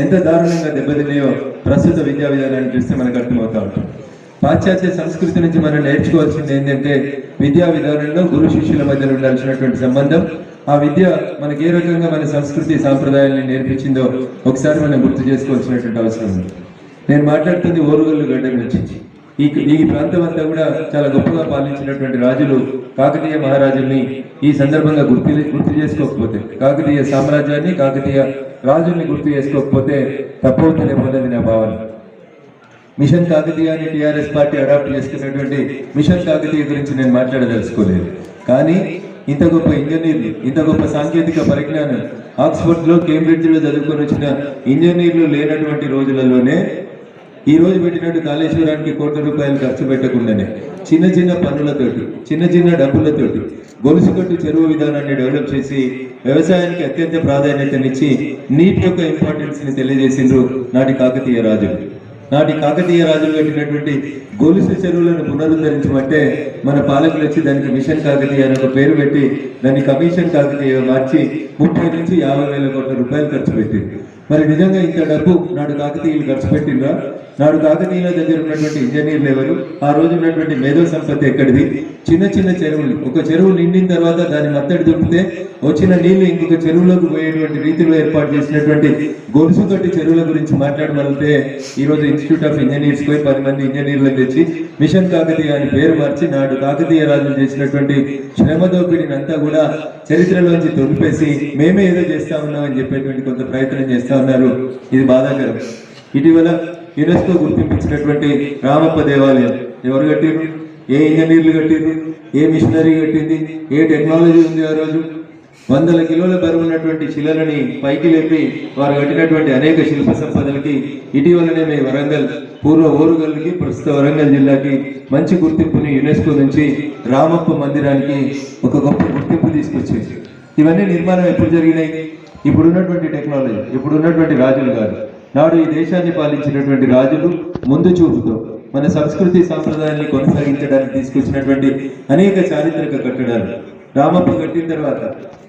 ఎంత దారుణంగా దెబ్బతిన్నాయో ప్రస్తుత విద్యా విధానాన్ని చూస్తే మనకు అర్థమవుతా ఉంటుంది. పాశ్చాత్య సంస్కృతి నుంచి మనం నేర్చుకోవాల్సింది ఏంటంటే విద్యా విధానంలో గురు శిష్యుల మధ్య ఉండాల్సినటువంటి సంబంధం. ఆ విద్య మనకి ఏ రకంగా మన సంస్కృతి సాంప్రదాయాన్ని నేర్పించిందో ఒకసారి మనం గుర్తు చేసుకోవాల్సినటువంటి అవసరం ఉంది. నేను మాట్లాడుతుంది ఓరుగల్లు గడ్డ నుంచి. ఈ ప్రాంతం అంతా కూడా చాలా గొప్పగా పాలించినటువంటి రాజులు కాకతీయ మహారాజుల్ని ఈ సందర్భంగా గుర్తు చేసుకోకపోతే, కాకతీయ సామ్రాజ్యాన్ని కాకతీయ రాజుల్ని గుర్తు చేసుకోకపోతే తప్పవుతుందేమో అన్నది నా భావన. మిషన్ కాకతీయ అని టీఆర్ఎస్ పార్టీ అడాప్ట్ చేసుకున్నటువంటి మిషన్ కాకతీయ గురించి నేను మాట్లాడదలుచుకోలేదు. కానీ ఇంత గొప్ప ఇంజనీర్లు, ఇంత గొప్ప సాంకేతిక పరిజ్ఞానం ఆక్స్ఫర్డ్లో కేంబ్రిడ్జ్లో చదువుకొని వచ్చిన ఇంజనీర్లు లేనటువంటి రోజులలోనే ఈ రోజు పెట్టినట్టు కాళేశ్వరానికి కోట్ల రూపాయలు ఖర్చు పెట్టకుండానే చిన్న చిన్న పనులతోటి, చిన్న చిన్న డబ్బులతోటి గొలుసుకట్టు చెరువు విధానాన్ని డెవలప్ చేసి వ్యవసాయానికి అత్యంత ప్రాధాన్యతనిచ్చి నీటి యొక్క ఇంపార్టెన్స్ ని తెలియజేసిండ్రు నాటి కాకతీయ రాజులు. నాటి కాకతీయ రాజులు కట్టినటువంటి గొలుసు చెరువులను పునరుద్ధరించమంటే మన పాలకులు వచ్చి దానికి మిషన్ కాకతీయ అని ఒక పేరు పెట్టి దాన్ని కమిషన్ కాకతీయ మార్చి 30 నుంచి 50,000 కోట్ల రూపాయలు ఖర్చు పెట్టింది. మరి నిజంగా ఇంత డబ్బు నాడు కాకతీయులు ఖర్చు పెట్టిందా? నాడు కాకతీయుల దగ్గర ఉన్నటువంటి ఇంజనీర్లు ఎవరు? ఆ రోజు ఉన్నటువంటి మేధో సంపత్తి ఎక్కడిది? చిన్న చిన్న చెరువులు, ఒక చెరువు నిండిన తర్వాత దాని మత్తడి దుంపితే వచ్చిన నీళ్లు ఇంకొక చెరువులోకి పోయేటువంటి రీతిలో ఏర్పాటు చేసినటువంటి గొలుసు తోటి చెరువుల గురించి మాట్లాడమంటే ఈ రోజు ఇన్స్టిట్యూట్ ఆఫ్ ఇంజనీర్స్ పోయి 10 మంది ఇంజనీర్లను తెచ్చి మిషన్ కాకతీయ అని పేరు మార్చి నాడు కాకతీయ రాజులు చేసినటువంటి శ్రమ దోపిడిని అంతా కూడా చరిత్రలోంచి తొలిపేసి మేమే ఏదో చేస్తా ఉన్నామని చెప్పేటువంటి కొంత ప్రయత్నం చేస్తా ఉన్నారు. ఇది బాధాకరం. ఇటీవల యునెస్కో గుర్తింపించినటువంటి రామప్ప దేవాలయం ఎవరు కట్టిరు? ఏ ఇంజనీర్లు కట్టిరు? ఏ మిషనరీ కట్టింది? ఏ టెక్నాలజీ ఉంది? ఆ రోజు 100 కిలోల బరువు ఉన్నటువంటి శిలలని పైకి లేపి వారు కట్టినటువంటి అనేక శిల్ప సంపదలకి ఇటీవలనే మీ వరంగల్ పూర్వ ఓరుగల్లుకి, ప్రస్తుత వరంగల్ జిల్లాకి మంచి గుర్తింపుని యునెస్కో నుంచి రామప్ప మందిరానికి ఒక గొప్ప గుర్తింపు తీసుకొచ్చేసి. ఇవన్నీ నిర్మాణం ఎప్పుడు జరిగినాయి? ఇప్పుడున్నటువంటి టెక్నాలజీ, ఇప్పుడున్నటువంటి రాజులు కాదు. నాడు ఈ దేశాన్ని పాలించినటువంటి రాజులు ముందు చూపుతో మన సంస్కృతి సాంప్రదాయాన్ని కొనసాగించడానికి తీసుకొచ్చినటువంటి అనేక చారిత్రక కట్టడాలు. రామప్ప కట్టిన తర్వాత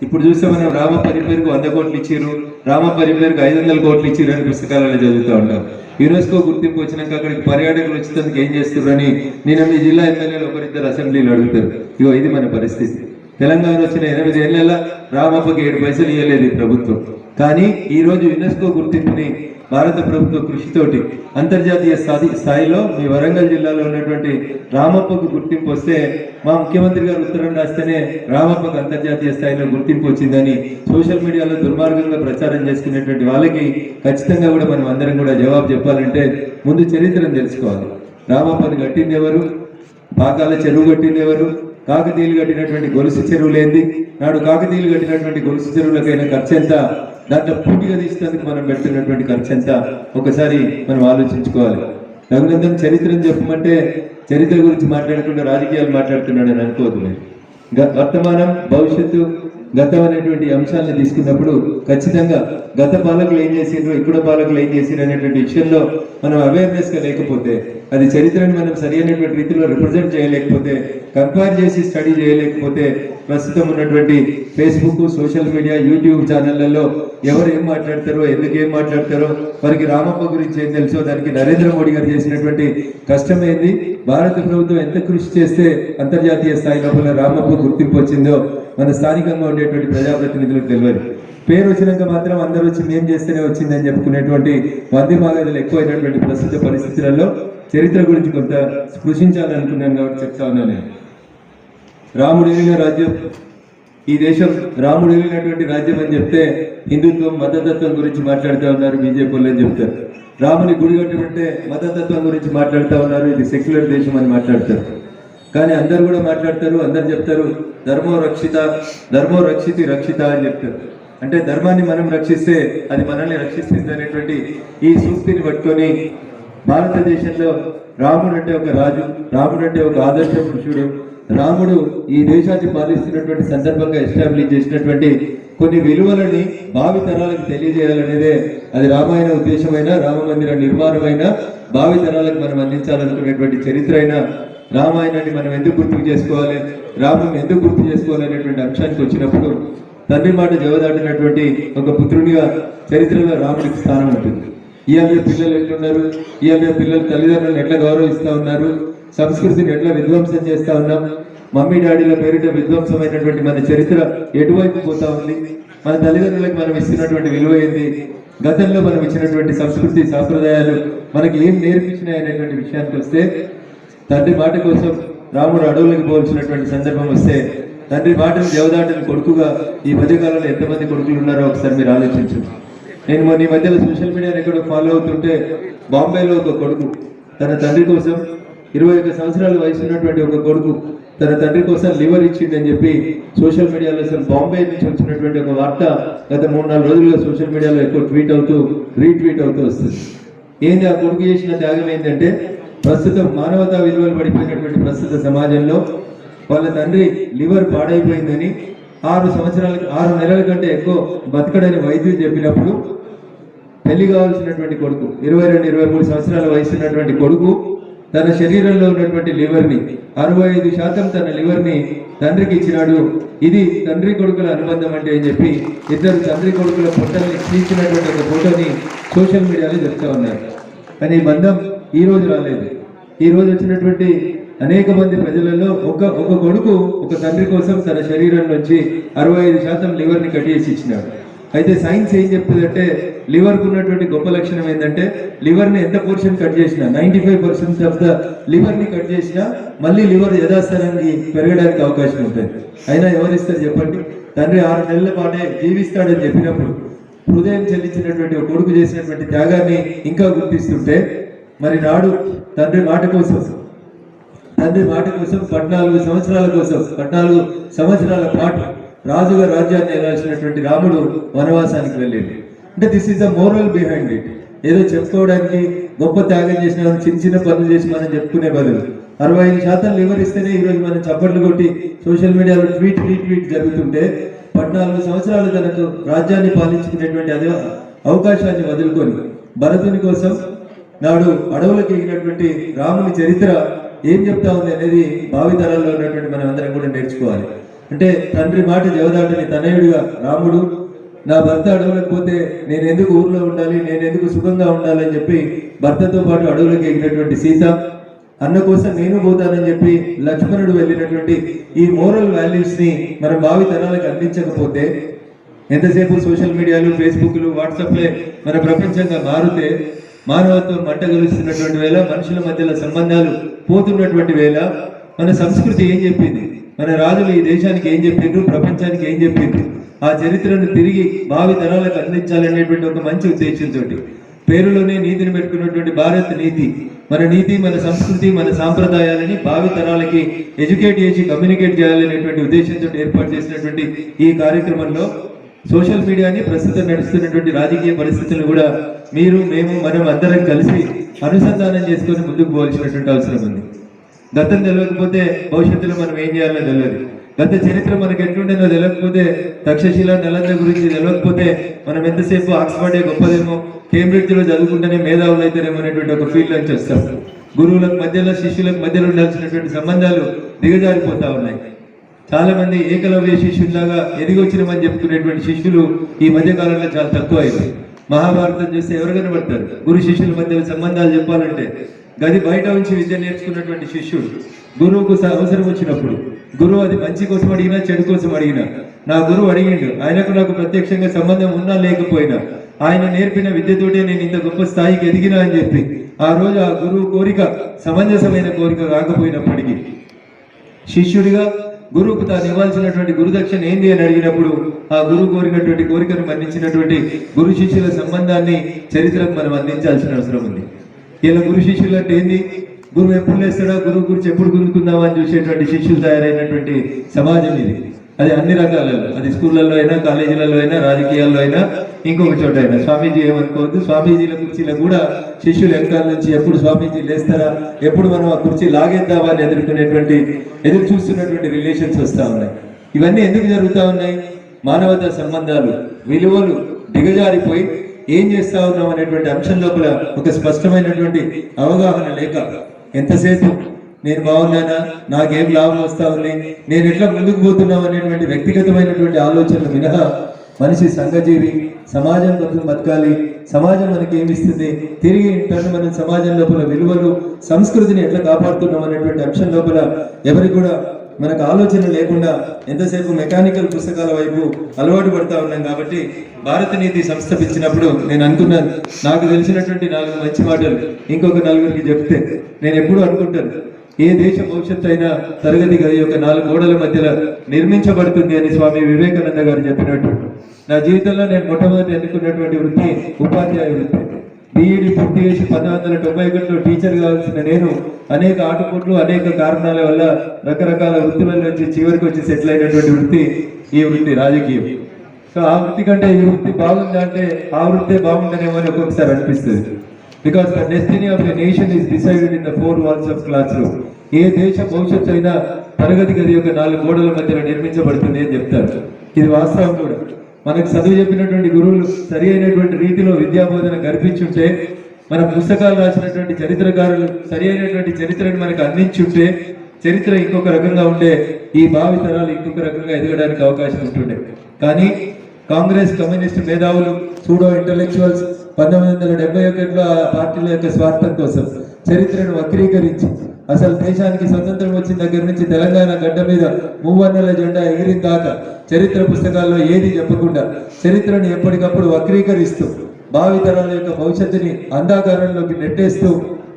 ఇప్పుడు చూస్తే మనం రామప్ప రిపేర్కు 100 కోట్లు ఇచ్చారు, రామప్ప రిపేర్కు 500 కోట్లు ఇచ్చారు అని పుస్తకాలలో చదువుతూ ఉంటాం. యునెస్కో గుర్తింపు వచ్చినాక అక్కడికి పర్యాటకులు వచ్చేందుకు ఏం చేస్తున్నారని నేను మీ జిల్లా ఎమ్మెల్యేలు ఒకరిద్దరు అసెంబ్లీలో అడుగుతారు. ఇగో ఇది మన పరిస్థితి. తెలంగాణ వచ్చిన 8 ఏళ్ల రామప్పకి 7 పైసలు ఇవ్వలేదు ఈ ప్రభుత్వం. కానీ ఈ రోజు యునెస్కో గుర్తింపుని భారత ప్రభుత్వ కృషితోటి అంతర్జాతీయ స్థాయిలో మీ వరంగల్ జిల్లాలో ఉన్నటువంటి రామప్పకు గుర్తింపు వస్తే మా ముఖ్యమంత్రి గారు ఉత్తరం రాస్తేనే రామప్పకు అంతర్జాతీయ స్థాయిలో గుర్తింపు వచ్చిందని సోషల్ మీడియాలో దుర్మార్గంగా ప్రచారం చేసుకునేటువంటి వాళ్ళకి ఖచ్చితంగా కూడా మనం అందరం కూడా జవాబు చెప్పాలంటే ముందు చరిత్రను తెలుసుకోవాలి. రామప్పని కట్టింది ఎవరు? పాకాల చెరువు కట్టింది ఎవరు? కాకతీయులు కట్టినటువంటి గొలుసు చెరువులు ఏంది? నాడు కాకతీయులు కట్టినటువంటి గొలుసు చెరువులకైనా ఖర్చు ఎంత? దాంట్లో పూర్తిగా తీసేందుకు మనం పెడుతున్నటువంటి ఖర్చు ఎంత? ఒకసారి మనం ఆలోచించుకోవాలి. రఘునందన్ చరిత్రను చెప్పమంటే చరిత్ర గురించి మాట్లాడకుండా రాజకీయాలు మాట్లాడుతున్నాడని అనుకోవద్దు. వర్తమానం, భవిష్యత్తు, గతం అనేటువంటి అంశాలను తీసుకున్నప్పుడు ఖచ్చితంగా గత పాలకులు ఏం చేసిండ్రు, ఇప్పుడు పాలకులు ఏం చేసిండ్రు అనేటువంటి విషయంలో మనం అవేర్నెస్ గా లేకపోతే, అది చరిత్రను మనం సరి అయినటువంటి రీతిలో రిప్రజెంట్ చేయలేకపోతే, కంపేర్ చేసి స్టడీ చేయలేకపోతే ప్రస్తుతం ఉన్నటువంటి ఫేస్బుక్, సోషల్ మీడియా, యూట్యూబ్ ఛానళ్లలో ఎవరు ఏం మాట్లాడతారో, ఎందుకు ఏం మాట్లాడతారో, వారికి రామప్ప గురించి ఏం తెలుసో, దానికి నరేంద్ర మోడీ గారు చేసినటువంటి కష్టం ఏంది, భారత ప్రభుత్వం ఎంత కృషి చేస్తే అంతర్జాతీయ స్థాయి లోపల రామప్ప గుర్తింపు వచ్చిందో మన స్థానికంగా ఉండేటువంటి ప్రజాప్రతినిధులకు తెలియదు. పేరు వచ్చినాక మాత్రం అందరూ వచ్చి మేం చేస్తేనే వచ్చిందని చెప్పుకునేటువంటి వంది మాగదులు ఎక్కువైనటువంటి ప్రస్తుత పరిస్థితులలో చరిత్ర గురించి కొంత స్పృశించాలనుకున్నాను కాబట్టి చెప్తా ఉన్నాను. రాముడు ఏలిన రాజ్యం, ఈ దేశం రాముడు ఏలినటువంటి రాజ్యం అని చెప్తే హిందుత్వం, మతతత్వం గురించి మాట్లాడుతూ ఉన్నారు బీజేపీ వాళ్ళు అని చెప్తారు. రాముని గుడి కట్టమంటే మతతత్వం గురించి మాట్లాడుతూ ఉన్నారు, ఇది సెక్యులర్ దేశం అని మాట్లాడతారు. కానీ అందరు కూడా మాట్లాడతారు, అందరు చెప్తారు ధర్మో రక్షిత, ధర్మో రక్షితి రక్షిత అని చెప్తారు. అంటే ధర్మాన్ని మనం రక్షిస్తే అది మనల్ని రక్షిస్తుంది అనేటువంటి ఈ సూక్తిని పట్టుకొని భారతదేశంలో రాముడు అంటే ఒక రాజు, రాముడు అంటే ఒక ఆదర్శ పురుషుడు, రాముడు ఈ దేశాన్ని పాలిస్తున్నటువంటి సందర్భంగా ఎస్టాబ్లిష్ చేసినటువంటి కొన్ని విలువలని భావి తరాలకు తెలియజేయాలనేదే అది రామాయణ ఉద్దేశమైన, రామ మందిర నిర్మాణమైన, భావి తరాలకు మనం అందించాలనుకునేటువంటి చరిత్ర అయినా రామాయణాన్ని మనం ఎందుకు గుర్తుకు చేసుకోవాలి, రాముని ఎందుకు గుర్తు చేసుకోవాలి అనేటువంటి అంశానికి వచ్చినప్పుడు తండ్రి మాట జవదాటినటువంటి ఒక పుత్రునిగా చరిత్రలో రాముడికి స్థానం ఉంటుంది. ఇవాళ పిల్లలు ఎట్లున్నారు, ఇవాళ పిల్లలు తల్లిదండ్రులను ఎట్లా గౌరవిస్తూ ఉన్నారు, సంస్కృతిని ఎట్లా విధ్వంసం చేస్తూ ఉన్నాం, మమ్మీ డాడీల పేరిట విధ్వంసమైనటువంటి మన చరిత్ర ఎటువైపు పోతా ఉంది, మన తల్లిదండ్రులకు మనం ఇస్తున్నటువంటి విలువ ఏంది, గతంలో మనం ఇచ్చినటువంటి సంస్కృతి సాంప్రదాయాలు మనకి ఏం నేర్పించినాయి అనేటువంటి విషయానికి వస్తే, తండ్రి మాట కోసం రాముడు అడవులకు పోల్చినటువంటి సందర్భం వస్తే, తండ్రి మాటను దేవదాటిని కొడుకుగా ఈ మధ్యకాలంలో ఎంతమంది కొడుకులు ఉన్నారో ఒకసారి మీరు ఆలోచించండి. నేను మొన్న ఈ మధ్యలో సోషల్ మీడియాని ఎక్కడో ఫాలో అవుతుంటే, బాంబేలో ఒక కొడుకు తన తండ్రి కోసం 21 సంవత్సరాల వయసు ఉన్నటువంటి ఒక కొడుకు తన తండ్రి కోసం లివర్ ఇచ్చిందని చెప్పి సోషల్ మీడియాలో, అసలు బాంబే నుంచి వచ్చినటువంటి ఒక వార్త గత 3-4 రోజులుగా సోషల్ మీడియాలో ఎక్కువ రీట్వీట్ అవుతూ వస్తుంది. ఏంది ఆ కొడుకు చేసిన త్యాగం ఏంటంటే, ప్రస్తుతం మానవతా విలువలు పడిపోయినటువంటి ప్రస్తుత సమాజంలో వాళ్ళ తండ్రి లివర్ పాడైపోయిందని 6 నెలల కంటే ఎక్కువ బతకడని వైద్యులు చెప్పినప్పుడు, పెళ్లి కావాల్సినటువంటి కొడుకు 22-23 సంవత్సరాల వయసు ఉన్నటువంటి కొడుకు తన శరీరంలో ఉన్నటువంటి లివర్ని 65% తన లివర్ని తండ్రికి ఇచ్చినాడు. ఇది తండ్రి కొడుకుల అనుబంధం అంటే అని చెప్పి ఇద్దరు తండ్రి కొడుకుల ఫోటోని తీర్చినటువంటి ఒక ఫోటోని సోషల్ మీడియాలో చెప్తా ఉన్నారు. కానీ ఈ బంధం ఈ రోజు రాలేదు. ఈ రోజు వచ్చినటువంటి అనేక మంది ప్రజలలో ఒక కొడుకు ఒక తండ్రి కోసం తన శరీరం నుంచి 65% లివర్ని కట్ చేసి ఇచ్చినాడు. అయితే సైన్స్ ఏం చెప్తుందంటే, లివర్కు ఉన్నటువంటి గొప్ప లక్షణం ఏంటంటే, లివర్ని ఎంత పోర్షన్ కట్ చేసినా 95% ఆఫ్ ద లివర్ని కట్ చేసినా మళ్ళీ లివర్ యథాస్థానానికి పెరగడానికి అవకాశం ఉంటుంది. అయినా ఎవరిస్తారు చెప్పండి? తండ్రి 6 నెలల పాటే జీవిస్తాడని చెప్పినప్పుడు హృదయం చెల్లించినటువంటి ఒక కొడుకు చేసినటువంటి త్యాగాన్ని ఇంకా గుర్తిస్తుంటే, మరి నాడు తండ్రి మాట కోసం 14 సంవత్సరాల పాటు రాజుగా రాజ్యాన్ని ఏలాల్సినటువంటి రాముడు వనవాసానికి వెళ్ళింది. అంటే this is the moral behind it. ఏదో చెప్పుకోవడానికి గొప్ప త్యాగం చేసిన చిన్న పనులు చేసి మనం చెప్పుకునే బదులు 65% లివర్ ఇస్తేనే ఈరోజు మనం చప్పట్లు కొట్టి సోషల్ మీడియాలో ట్వీట్ జరుగుతుంటే, 14 సంవత్సరాలు తనకు రాజ్యాన్ని పాలించుకునేటువంటి అదే అవకాశాన్ని వదులుకొని భరతుని కోసం నాడు అడవులకు ఎగినటువంటి రాముని చరిత్ర ఏం చెప్తా ఉంది అనేది భావితరాల్లో ఉన్నటువంటి మనం అందరం కూడా నేర్చుకోవాలి. అంటే తండ్రి మాట జవదాటని తనయుడిగా రాముడు, నా భర్త అడవులకు పోతే నేను ఎందుకు ఊర్లో ఉండాలి, నేను ఎందుకు సుఖంగా ఉండాలని చెప్పి భర్తతో పాటు అడవులకు ఎగినటువంటి సీత, అన్న కోసం నేను పోతానని చెప్పి లక్ష్మణుడు వెళ్ళినటువంటి ఈ మోరల్ వాల్యూస్ ని మన భావి తరాలకు అందించకపోతే, ఎంతసేపు సోషల్ మీడియాలు, ఫేస్బుక్లు, వాట్సాప్లే మన ప్రపంచంగా మారితే, మానవత్వం మంటగలుస్తున్నటువంటి వేళ, మనుషుల మధ్యలో సంబంధాలు పోతున్నటువంటి వేళ, మన సంస్కృతి ఏం చెప్పింది, మన రాజులు ఈ దేశానికి ఏం చెప్పిండ్రు, ప్రపంచానికి ఏం చెప్పిండ్రు, ఆ చరిత్రను తిరిగి భావి తరాలకు అందించాలనేటువంటి ఒక మంచి ఉద్దేశంతో పేరులోనే నీతిని పెట్టుకున్నటువంటి భారత్ నీతి, మన సంస్కృతి, మన సాంప్రదాయాలని భావి తరాలకి ఎడ్యుకేట్ చేసి కమ్యూనికేట్ చేయాలనేటువంటి ఉద్దేశంతో ఏర్పాటు చేసినటువంటి ఈ కార్యక్రమంలో సోషల్ మీడియాని, ప్రస్తుతం నడుస్తున్నటువంటి రాజకీయ పరిస్థితులను కూడా మనం అందరం కలిసి అనుసంధానం చేసుకొని ముందుకు పోవాల్సినటువంటి అవసరం ఉంది. గతం తెలియకపోతే భవిష్యత్తులో మనం ఏం చేయాలో తెలియదు. గత చరిత్ర మనకు ఎట్లుండేదో తెలియకపోతే, తక్షశిల, నలంద గురించి తెలియకపోతే మనం ఎంతసేపు ఆక్స్ఫర్డే గొప్పదేమో, కేంబ్రిడ్జ్లో చదువుకుంటేనే మేధావులు అయితేనేమో అనేటువంటి ఒక ఫీల్ నుంచి వస్తాం. గురువులకు మధ్యలో, శిష్యులకు మధ్యలో ఉండాల్సినటువంటి సంబంధాలు దిగజారిపోతా ఉన్నాయి. చాలా మంది ఏకలవ్య శిష్యుల్లాగా ఎదిగొచ్చినమని చెప్పుకునేటువంటి శిష్యులు ఈ మధ్య కాలంలో చాలా తక్కువ అయింది. మహాభారతం చూస్తే ఎవరు కనబడతారు? గురు శిష్యుల మధ్య సంబంధాలు చెప్పాలంటే గది బయట ఉంచి విద్య నేర్చుకున్నటువంటి శిష్యుడు గురువుకు అవసరం వచ్చినప్పుడు, గురువు అది మంచి కోసం అడిగినా చెడు కోసం అడిగినా, నా గురువు అడిగిండు, ఆయనకు నాకు ప్రత్యక్షంగా సంబంధం ఉన్నా లేకపోయినా ఆయన నేర్పిన విద్యతోటే నేను ఇంత గొప్ప స్థాయికి ఎదిగినా అని చెప్పి ఆ రోజు ఆ గురువు కోరిక సమంజసమైన కోరిక కాకపోయినప్పటికీ శిష్యుడిగా గురువుకు తాను ఇవ్వాల్సినటువంటి గురుదక్షిణ ఏంది అని అడిగినప్పుడు ఆ గురువు కోరినటువంటి కోరికను మన్నించినటువంటి గురు శిష్యుల సంబంధాన్ని చరిత్రకు మనం అందించాల్సిన అవసరం ఉంది. ఇలా గురు శిష్యులు అంటే ఏంది? గురువు ఎప్పుడు లేస్తాడా, గురువు గురించి ఎప్పుడు గురుకుందామా అని చూసేటువంటి శిష్యులు తయారైనటువంటి సమాజం ఇది. అది అన్ని రకాలలో, అది స్కూళ్ళల్లో అయినా, కాలేజీలలో అయినా, రాజకీయాల్లో అయినా, ఇంకొక చోట అయినా. స్వామీజీ ఏమనుకోవద్దు, స్వామీజీల కుర్చీలో కూడా శిష్యులు వెనకాల నుంచి ఎప్పుడు స్వామీజీ లేస్తారా, ఎప్పుడు మనం ఆ కుర్చీ లాగేద్దామా అని ఎదురు చూస్తున్నటువంటి రిలేషన్స్ వస్తూ ఉన్నాయి. ఇవన్నీ ఎందుకు జరుగుతూ ఉన్నాయి? మానవతా సంబంధాలు, విలువలు దిగజారిపోయి ఏం చేస్తా ఉన్నాం అనేటువంటి అంశం లోపల ఒక స్పష్టమైనటువంటి అవగాహన లేక ఎంతసేపు నేను బాగున్నానా, నాకేం లాభం వస్తా ఉంది, నేను ఎట్లా ముందుకు పోతున్నాం అనేటువంటి వ్యక్తిగతమైనటువంటి ఆలోచనలు మినహా మనిషి సంఘజీవి, సమాజం కోసం బతకాలి, సమాజం మనకి ఏమిస్తుంది, తిరిగి ఇంటర్ను మనం సమాజం లోపల విలువలు సంస్కృతిని ఎట్లా కాపాడుతున్నాం అనేటువంటి అంశం లోపల ఎవరికి కూడా మనకు ఆలోచన లేకుండా ఎంతసేపు మెకానికల్ పుస్తకాల వైపు అలవాటు పడతా ఉన్నాం. కాబట్టి భారత నీతి సంస్థపించినప్పుడు నేను అనుకున్నాను, నాకు తెలిసినటువంటి 4 మంచి మాటలు ఇంకొక 4గురికి చెప్తే నేను ఎప్పుడూ అనుకుంటాను, ఏ దేశ భవిష్యత్తు అయినా తరగతి గది యొక్క 4 గోడల మధ్యలో నిర్మించబడుతుంది అని స్వామి వివేకానంద గారు చెప్పినట్టు నా జీవితంలో నేను మొట్టమొదటి ఎన్నుకున్నటువంటి వృత్తి ఉపాధ్యాయ వృత్తి. బీఈడి పూర్తి చేసి 1991లో టీచర్ కావాల్సిన నేను అనేక ఆటుపోట్లు, అనేక కారణాల వల్ల రకరకాల వృత్తుల నుంచి చివరికి వచ్చి సెటిల్ అయినటువంటి వృత్తి ఈ వృత్తి, రాజకీయం. సో ఆ వృత్తి కంటే ఈ వృత్తి బాగుందా అంటే ఆ వృత్తే బాగుందనేమో అని ఒక్కొక్కసారి అనిపిస్తుంది. Because the destiny of a nation is decided in the 4 walls of classroom. ఏ దేశ భవిష్యత్తు అయినా తరగతి గది యొక్క 4 గోడల మధ్యలో నిర్మించబడుతుంది అని చెప్తారు. ఇది వాస్తవం కూడా. మనకు చదువు చెప్పినటువంటి గురువులు సరి అయినటువంటి రీతిలో విద్యాబోధన కల్పించుంటే, మన పుస్తకాలు రాసినటువంటి చరిత్రకారులు సరి అయినటువంటి చరిత్రను మనకు అందించుంటే చరిత్ర ఇంకొక రకంగా ఉండే, ఈ భావితరాలు ఇంకొక రకంగా ఎదగడానికి అవకాశం ఉంటుండే. కానీ కాంగ్రెస్, కమ్యూనిస్ట్ మేధావులు, సూడో ఇంటలెక్చువల్స్ 1971లో ఆ పార్టీల యొక్క స్వార్థం కోసం చరిత్రను వక్రీకరించి అసలు దేశానికి స్వతంత్రం వచ్చిన దగ్గర నుంచి తెలంగాణ గడ్డ మీద 3 జెండా ఎగిరిన దాకా చరిత్ర పుస్తకాల్లో ఏది చెప్పకుండా చరిత్రను ఎప్పటికప్పుడు వక్రీకరిస్తూ భావితరాల యొక్క భవిష్యత్తుని అంధాకారంలోకి నెట్టేస్తూ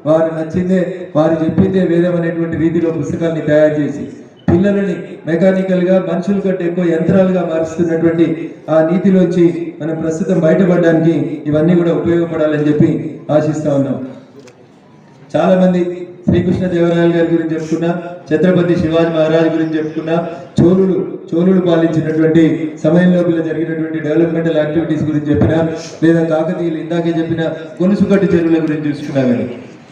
వారు నచ్చిందే, వారు చెప్పిందే వేదం అనేటువంటి రీతిలో పుస్తకాన్ని తయారు చేసి పిల్లలని మెకానికల్ గా, మనుషుల కంటే ఎక్కువ యంత్రాలుగా మారుస్తున్నటువంటి ఆ నీతిలోంచి మనం ప్రస్తుతం బయటపడడానికి ఇవన్నీ కూడా ఉపయోగపడాలని చెప్పి ఆశిస్తా ఉన్నాం. చాలా మంది శ్రీకృష్ణదేవరాయలు గారి గురించి చెప్పుకున్నా, ఛత్రపతి శివాజీ మహారాజ్ గురించి చెప్పుకున్నా, చోళులు పాలించినటువంటి సమయంలో జరిగినటువంటి డెవలప్మెంటల్ యాక్టివిటీస్ గురించి చెప్పినా, లేదా కాకతీయులు ఇందాకే చెప్పిన గొలుసుకట్టు చెరువుల గురించి చూసుకున్నా. కానీ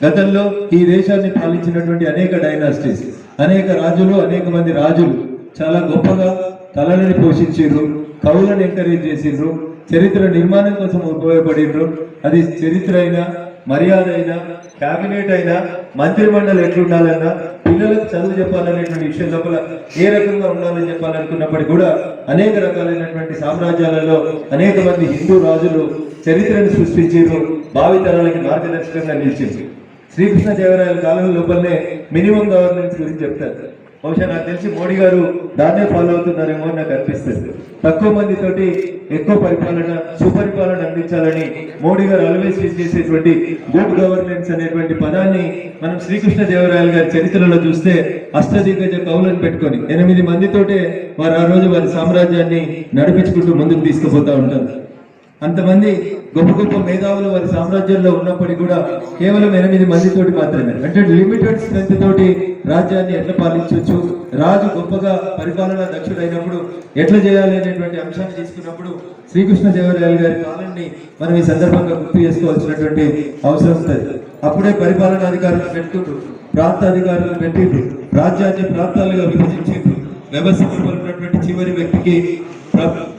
గతంలో ఈ దేశాన్ని పాలించినటువంటి అనేక డైనాసిటీస్, అనేక రాజులు, అనేక మంది రాజులు చాలా గొప్పగా తలలని పోషించారు, కవులను ఎంకరేజ్ చేసిండ్రు, చరిత్ర నిర్మాణం కోసం ఉపయోగపడిండ్రు. అది చరిత్ర అయినా, మర్యాద అయినా, క్యాబినెట్ అయినా, మంత్రి మండలి ఎట్లుండాలన్నా, పిల్లలకు చదువు చెప్పాలనేటువంటి విషయం లోపల ఏ రకంగా ఉండాలని చెప్పాలనుకున్నప్పటికీ కూడా అనేక రకాలైనటువంటి సామ్రాజ్యాలలో అనేక మంది హిందూ రాజులు చరిత్రను సృష్టించారు, భావితరాలకి మార్గదర్శకంగా నిలిచింది. శ్రీకృష్ణదేవరాయల కాలం లోపలనే మినిమం గవర్నెన్స్ గురించి చెప్తారు. బహుశా నాకు తెలిసి మోడీ గారు దాన్నే ఫాలో అవుతున్నారేమో అని నాకు అనిపిస్తుంది. తక్కువ మందితోటి ఎక్కువ పరిపాలన, సుపరిపాలన అందించాలని మోడీ గారు ఆల్వేస్ చేసేటువంటి గుడ్ గవర్నెన్స్ అనేటువంటి పదాన్ని మనం శ్రీకృష్ణదేవరాయలు గారి చరిత్రలో చూస్తే అష్టదిగ్గజ కవులను పెట్టుకొని 8 మందితోటే వారు ఆ రోజు వారి సామ్రాజ్యాన్ని నడిపించుకుంటూ ముందుకు తీసుకుపోతా ఉంటారు. అంతమంది గొప్ప గొప్ప మేధావులు వారి సామ్రాజ్యంలో ఉన్నప్పటికీ కూడా కేవలం 8 మందితోటి మాత్రమే, అంటే లిమిటెడ్ స్ట్రెంత్ తోటి రాజ్యాన్ని ఎట్లా పాలించవచ్చు, రాజు గొప్పగా పరిపాలనా దక్షుడైనప్పుడు ఎట్లా చేయాలి అనేటువంటి అంశాన్ని తీసుకున్నప్పుడు శ్రీకృష్ణదేవరాయలు గారి కాలాన్ని మనం ఈ సందర్భంగా గుర్తు చేసుకోవాల్సినటువంటి అవసరం ఉంటుంది. అప్పుడే పరిపాలనాధికారులు పెట్టుకుంటూ, ప్రాంతాధికారులు పెట్టిండ్రు, రాజ్యాన్ని ప్రాంతాలుగా విభజించిండ్రు. వ్యవస్థలో ఉన్నటువంటి చివరి వ్యక్తికి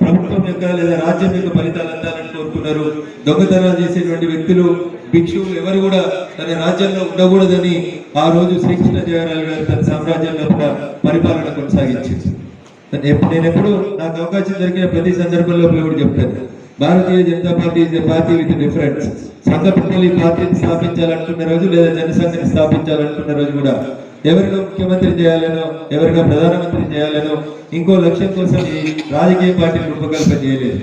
ప్రభుత్వం యొక్క లేదా రాజ్యం యొక్క ఫలితాలు అందాలని కోరుకున్నారు. దొంగతనాలు చేసేటువంటి వ్యక్తులు, భిక్షువులు ఎవరు కూడా తన రాజ్యంలో ఉండకూడదని ఆ రోజు శ్రీకృష్ణదేవరాయలు గారు తన సామ్రాజ్యంలో కూడా పరిపాలన కొనసాగించింది. నేను ఎప్పుడు నాకు అవకాశం దొరికిన ప్రతి సందర్భంలో కూడా చెప్తాను, Bharatiya Janata Party is a party with difference. సంఘ పెద్దలు ఈ పార్టీని స్థాపించాలనుకున్న రోజు, లేదా జనసంఘని స్థాపించాలనుకున్న రోజు కూడా ఎవరినో ముఖ్యమంత్రి చేయాలనో, ఎవరినో ప్రధానమంత్రి చేయాలనో, ఇంకో లక్ష్యం కోసం ఈ రాజకీయ పార్టీని రూపకల్పన చేయలేదు.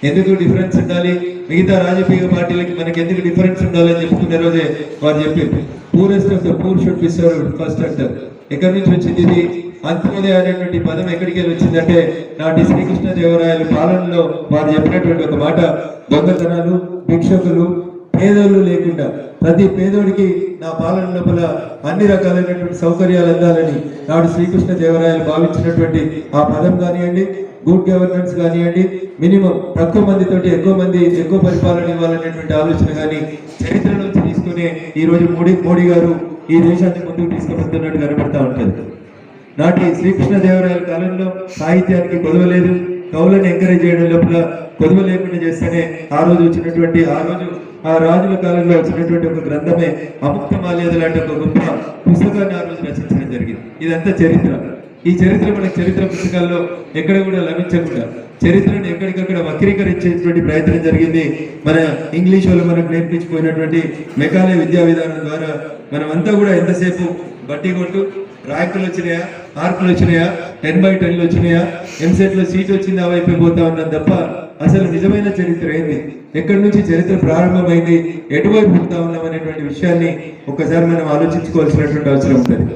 ఎందుకు డిఫరెన్స్ ఉండాలి, మిగతా రాజకీయ పార్టీలకి మనకి ఎందుకు డిఫరెన్స్ ఉండాలని చెప్పుకునే రోజే వారు చెప్పారు, poorest of the poor should be served first అంటారు. ఎక్కడి నుంచి వచ్చింది ఇది? అంత్యోదయ అనేటువంటి పదం ఎక్కడికి వెళ్ళి వచ్చిందంటే నాటి శ్రీకృష్ణదేవరాయల పాలనలో వారు చెప్పినటువంటి ఒక మాట, దొంగతనాలు, భిక్షకులు, పేదోళ్ళు లేకుండా ప్రతి పేదోడికి నా పాలన లోపల అన్ని రకాలైనటువంటి సౌకర్యాలు అందాలని నాడు శ్రీకృష్ణదేవరాయలు భావించినటువంటి ఆ పదం కానివ్వండి, గుడ్ గవర్నెన్స్ కానివ్వండి, మినిమం తక్కువ మందితోటి ఎక్కువ పరిపాలన ఇవ్వాలనేటువంటి ఆలోచన కానీ చరిత్ర నుంచి తీసుకునే ఈ రోజు మోడీ గారు ఈ దేశాన్ని ముందుకు తీసుకువెళ్తున్నట్టు కనబడతా ఉంటుంది. నాటి శ్రీకృష్ణదేవరాయల కాలంలో సాహిత్యానికి కొదవలేదు, కవులను ఎంకరేజ్ చేయడం లోపల కొదవ లేకుండా చేస్తేనే ఆ రోజు ఆ రాజుల కాలంలో వచ్చినటువంటి ఒక గ్రంథమే అముక్త మాల్యద లాంటి ఒక గొప్ప పుస్తకాన్ని ఆ రోజు రచించడం జరిగింది. ఇదంతా చరిత్ర. ఈ చరిత్ర మనకి చరిత్ర పుస్తకాల్లో ఎక్కడ కూడా లభించకుండా చరిత్రను ఎక్కడికక్కడ వక్రీకరించేటువంటి ప్రయత్నం జరిగింది. మన ఇంగ్లీష్ వాళ్ళు మనకు నేర్పించిపోయినటువంటి మెకాలే విద్యా విధానం ద్వారా మనమంతా కూడా ఎంతసేపు బట్టి కొట్టు, ర్యాంకులు వచ్చినాయా, మార్కులు వచ్చినాయా, 10/10 వచ్చినాయా, ఎంసెట్లో సీట్ వచ్చిందా వైపు పోతా ఉన్నాం తప్ప అసలు నిజమైన చరిత్ర ఏంది, ఎక్కడి నుంచి చరిత్ర ప్రారంభమైంది, ఎటువైపు పోతా ఉన్నాం అనేటువంటి విషయాన్ని ఒక్కసారి మనం ఆలోచించుకోవాల్సినటువంటి అవసరం ఉంటుంది.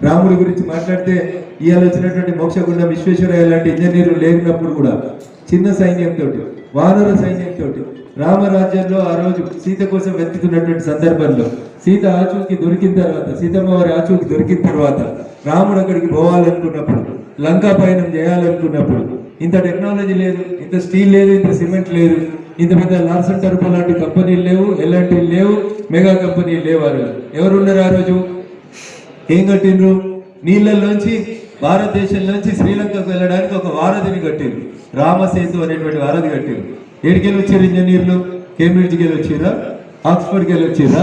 రాముడి గురించి మాట్లాడితే ఇవాళ వచ్చినటువంటి మోక్షగుండం విశ్వేశ్వరయ్య లాంటి ఇంజనీర్లు లేనప్పుడు కూడా చిన్న సైన్యంతో, వానర సైన్యంతో రామరాజ్యంలో ఆ రోజు సీత కోసం వెతుకుతున్నటువంటి సందర్భంలో సీత ఆచూకి దొరికిన తర్వాత, సీతమ్మ వారి ఆచూకి దొరికిన తర్వాత రాముడు అక్కడికి పోవాలనుకున్నప్పుడు, లంకా పయనం చేయాలనుకున్నప్పుడు ఇంత టెక్నాలజీ లేదు, ఇంత స్టీల్ లేదు, ఇంత సిమెంట్ లేదు, ఇంత పెద్ద లార్సన్ టర్బో లాంటి కంపెనీలు లేవు, ఎలాంటివి లేవు, మెగా కంపెనీలు లేవు. ఆ రోజు ఎవరున్నారు? ఆ రోజు ఏం కట్టిండ్రు? నీళ్ళల్లోంచి భారతదేశంలోంచి శ్రీలంకకు వెళ్ళడానికి ఒక వారధిని కట్టిండ్రు, రామసేతు అనేటువంటి వారధి కట్టిండ్రు. ఏడికెళ్ళి వచ్చారు ఇంజనీర్లు? కేంబ్రిడ్జ్కి వెళ్ళి వచ్చిరా, ఆక్స్ఫర్డ్కి వెళ్ళి వచ్చిరా?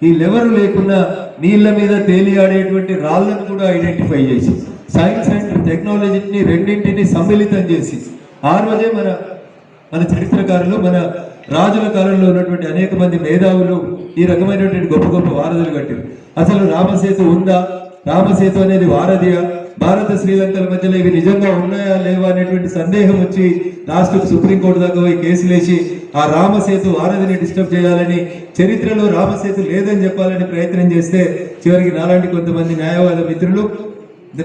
వీళ్ళెవరు లేకున్నా నీళ్ళ మీద తేలియాడేటువంటి రాళ్లను కూడా ఐడెంటిఫై చేసి సైన్స్ అండ్ టెక్నాలజీని రెండింటిని సమ్మిళితం చేసి ఆ రోజే మన చరిత్రకారులు, మన రాజుల కాలంలో ఉన్నటువంటి అనేక మంది మేధావులు ఈ రకమైనటువంటి గొప్ప గొప్ప వారధులు కట్టారు. అసలు రామసేతు ఉందా, రామసేతు అనేది వారధియా, భారత శ్రీలంకల మధ్యలో ఇవి నిజంగా ఉన్నాయా లేవా అనేటువంటి సందేహం వచ్చి లాస్ట్ సుప్రీంకోర్టు దాకా పోయి కేసులేసి ఆ రామసేతు వారధిని డిస్టర్బ్ చేయాలని, చరిత్రలో రామసేతు లేదని చెప్పాలని ప్రయత్నం చేస్తే చివరికి నాలాంటి కొంతమంది న్యాయవాద మిత్రులు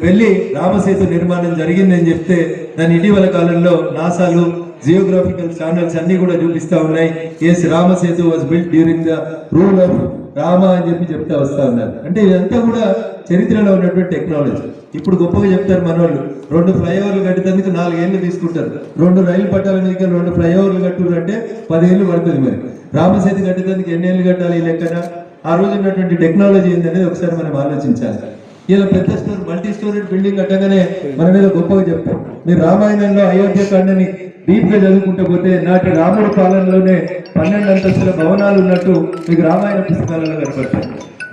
వెళ్ళి రామసేతు నిర్మాణం జరిగిందని చెప్తే దాని ఇటీవల కాలంలో నాసాలు, జియోగ్రాఫికల్ ఛానల్స్ అన్ని కూడా చూపిస్తా ఉన్నాయి. Yes, Ram Setu was built during the rule of Rama అని చెప్తా వస్తా ఉన్నారు. అంటే ఇదంతా కూడా చరిత్రలో ఉన్నటువంటి టెక్నాలజీ. ఇప్పుడు గొప్పగా చెప్తారు మనోళ్ళు, 2 ఫ్లైఓవర్లు కట్టేందుకు 4 ఏళ్ళు తీసుకుంటారు, 2 రైలు పట్టాల మీద 2 ఫ్లైఓవర్లు కట్టురు అంటే 10 ఏళ్ళు పడుతుంది. మరి రామసేతు కట్టేందుకు ఎన్ని ఏళ్ళు కట్టాలి ఈ లెక్కన? ఆ రోజు ఉన్నటువంటి టెక్నాలజీ ఏందనేది ఒకసారి మనం ఆలోచించాలి. ఇలా పెద్ద స్టోర్, మల్టీ స్టోరేజ్ బిల్డింగ్ కట్టగానే మన మీద గొప్పగా చెప్తాం. మీరు రామాయణంలో అయోధ్యకాండని డీప్ గా చదువుకుంటూ పోతే నాటి రాముడి పాలనలోనే 12 అంతస్తుల భవనాలు ఉన్నట్టు మీకు రామాయణ పుస్తకాలలో కనపడతాయి.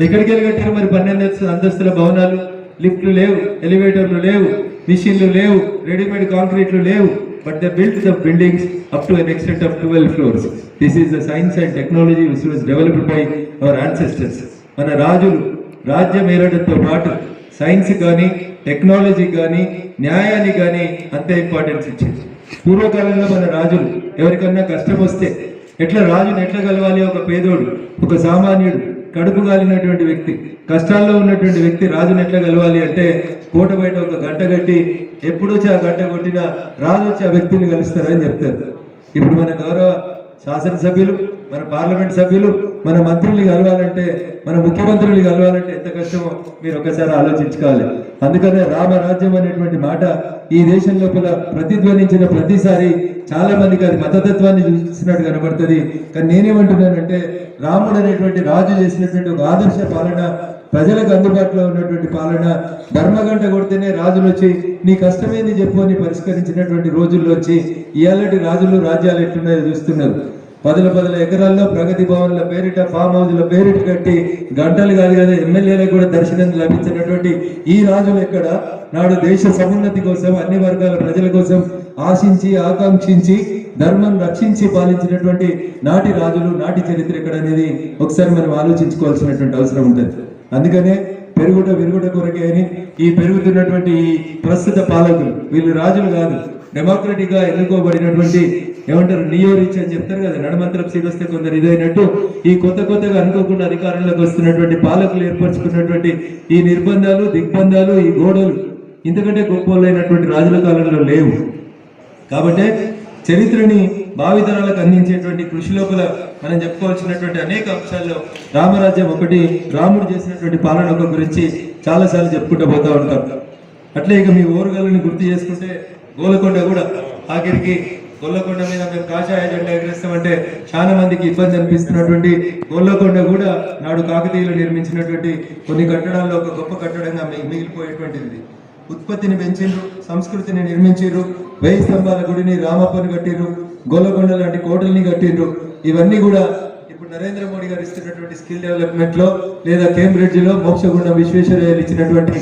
ఎక్కడికి వెళ్ళి కట్టారు మరి 12 అంతస్తుల భవనాలు? లిఫ్ట్లు లేవు, ఎలివేటర్లు లేవు, మిషన్లు లేవు, రెడీమేడ్ కాంక్రీట్లు లేవు. But they built the buildings up to an extent of 12 floors. This is the science and technology which was developed by our ancestors. మన రాజులు రాజ్యం ఏలడంతో పాటు సైన్స్ కానీ, టెక్నాలజీ కానీ, న్యాయాన్ని కానీ అంతే ఇంపార్టెన్స్ ఇచ్చింది. పూర్వకాలంలో మన రాజులు ఎవరికన్నా కష్టం వస్తే రాజుని ఎట్లా కలవాలి? ఒక పేదోడు, ఒక సామాన్యుడు, కడుపు కాలినటువంటి వ్యక్తి, కష్టాల్లో ఉన్నటువంటి వ్యక్తి రాజుని ఎట్లా కలవాలి అంటే కోట బయట ఒక గంట కట్టి ఎప్పుడొచ్చి ఆ గంట కొట్టినా రాజు వచ్చి ఆ వ్యక్తిని కలుస్తారని చెప్తారు. ఇప్పుడు మన గౌరవ శాసనసభ్యులు, మన పార్లమెంట్ సభ్యులు, మన మంత్రుల్ని కలవాలంటే, మన ముఖ్యమంత్రుల్ని కలవాలంటే ఎంత కష్టమో మీరు ఒకసారి ఆలోచించుకోవాలి. అందుకనే రామరాజ్యం అనేటువంటి మాట ఈ దేశం లోపల ప్రతిధ్వనించిన ప్రతిసారి చాలా మందికి అది మతతత్వాన్ని చూసినట్టు కనబడుతుంది. కానీ నేనేమంటున్నానంటే రాముడు అనేటువంటి రాజు చేసినటువంటి ఒక ఆదర్శ పాలన, ప్రజలకు అందుబాటులో ఉన్నటువంటి పాలన, ధర్మగంట కొడితేనే రాజులు వచ్చి నీ కష్టమేంది చెప్పు అని పరిష్కరించినటువంటి రోజుల్లో వచ్చి ఇయాలటి రాజులు రాజ్యాలు ఎట్లున్నాయో చూస్తున్నారు. 10 ఎకరాల్లో ప్రగతి భవన్ల పేరిట, ఫామ్ హౌస్ల పేరిట కట్టి గంటలు కాదు కదా ఎమ్మెల్యేలకు కూడా దర్శనం లభించినటువంటి ఈ రాజులు ఎక్కడ? నాడు దేశ సమున్నతి కోసం, అన్ని వర్గాల ప్రజల కోసం ఆశించి, ఆకాంక్షించి, ధర్మం రక్షించి పాలించినటువంటి నాటి రాజులు, నాటి చరిత్ర ఎక్కడ అనేది ఒకసారి మనం ఆలోచించుకోవాల్సినటువంటి అవసరం ఉంటుంది. అందుకనే విరుగుట కొరకే అని ఈ పెరుగుతున్నటువంటి ఈ ప్రస్తుత పాలకులు, వీళ్ళు రాజులు కాదు, డెమోక్రటిక్ గా ఎన్నుకోబడినటువంటి, ఏమంటారు, నియో రిచ్ అని చెప్తారు కదా, నడమంత్రం సీట్ వస్తే కొందరు ఇదైనట్టు ఈ కొత్తగా అనుకోకుండా అధికారంలోకి వస్తున్నటువంటి పాలకులు ఏర్పరచుకున్నటువంటి ఈ నిర్బంధాలు, దిగ్బంధాలు, ఈ గోడలు ఇంతకంటే గొప్పలైనటువంటి రాజుల కాలంలో లేవు. కాబట్టి చరిత్రని భావితరాలకు అందించేటువంటి కృషి లోపల మనం చెప్పుకోవాల్సినటువంటి అనేక అంశాల్లో రామరాజ్యం ఒకటి, రాముడు చేసినటువంటి పాలన గురించి చాలాసార్లు చెప్పుకుంటూ పోతా ఉంటాం. అట్లే ఇక మీ ఓరుగల్ని గుర్తు చేసుకుంటే గోలకొండ కూడా ఆఖరికి గొల్లకొండ మీద మేము కాషాయ జెండా ఎగరేస్తామంటే చాలా మందికి ఇబ్బంది అనిపిస్తున్నటువంటి గొల్లకొండ కూడా నాడు కాకతీయులు నిర్మించినటువంటి కొన్ని కట్టడాల్లో ఒక గొప్ప కట్టడంగా మిగిలిపోయేటువంటిది. ఉత్పత్తిని పెంచిండ్రు, సంస్కృతిని నిర్మించారు, 1000 స్తంభాల గుడిని, రామప్పని కట్టిండ్రు, గొల్లకొండ లాంటి కోటల్ని కట్టిండ్రు. ఇవన్నీ కూడా ఇప్పుడు నరేంద్ర మోడీ గారు ఇస్తున్నటువంటి స్కిల్ డెవలప్మెంట్ లో లేదా కేంబ్రిడ్జ్ లో మోక్షగుండం విశ్వేశ్వరయ్య ఇచ్చినటువంటి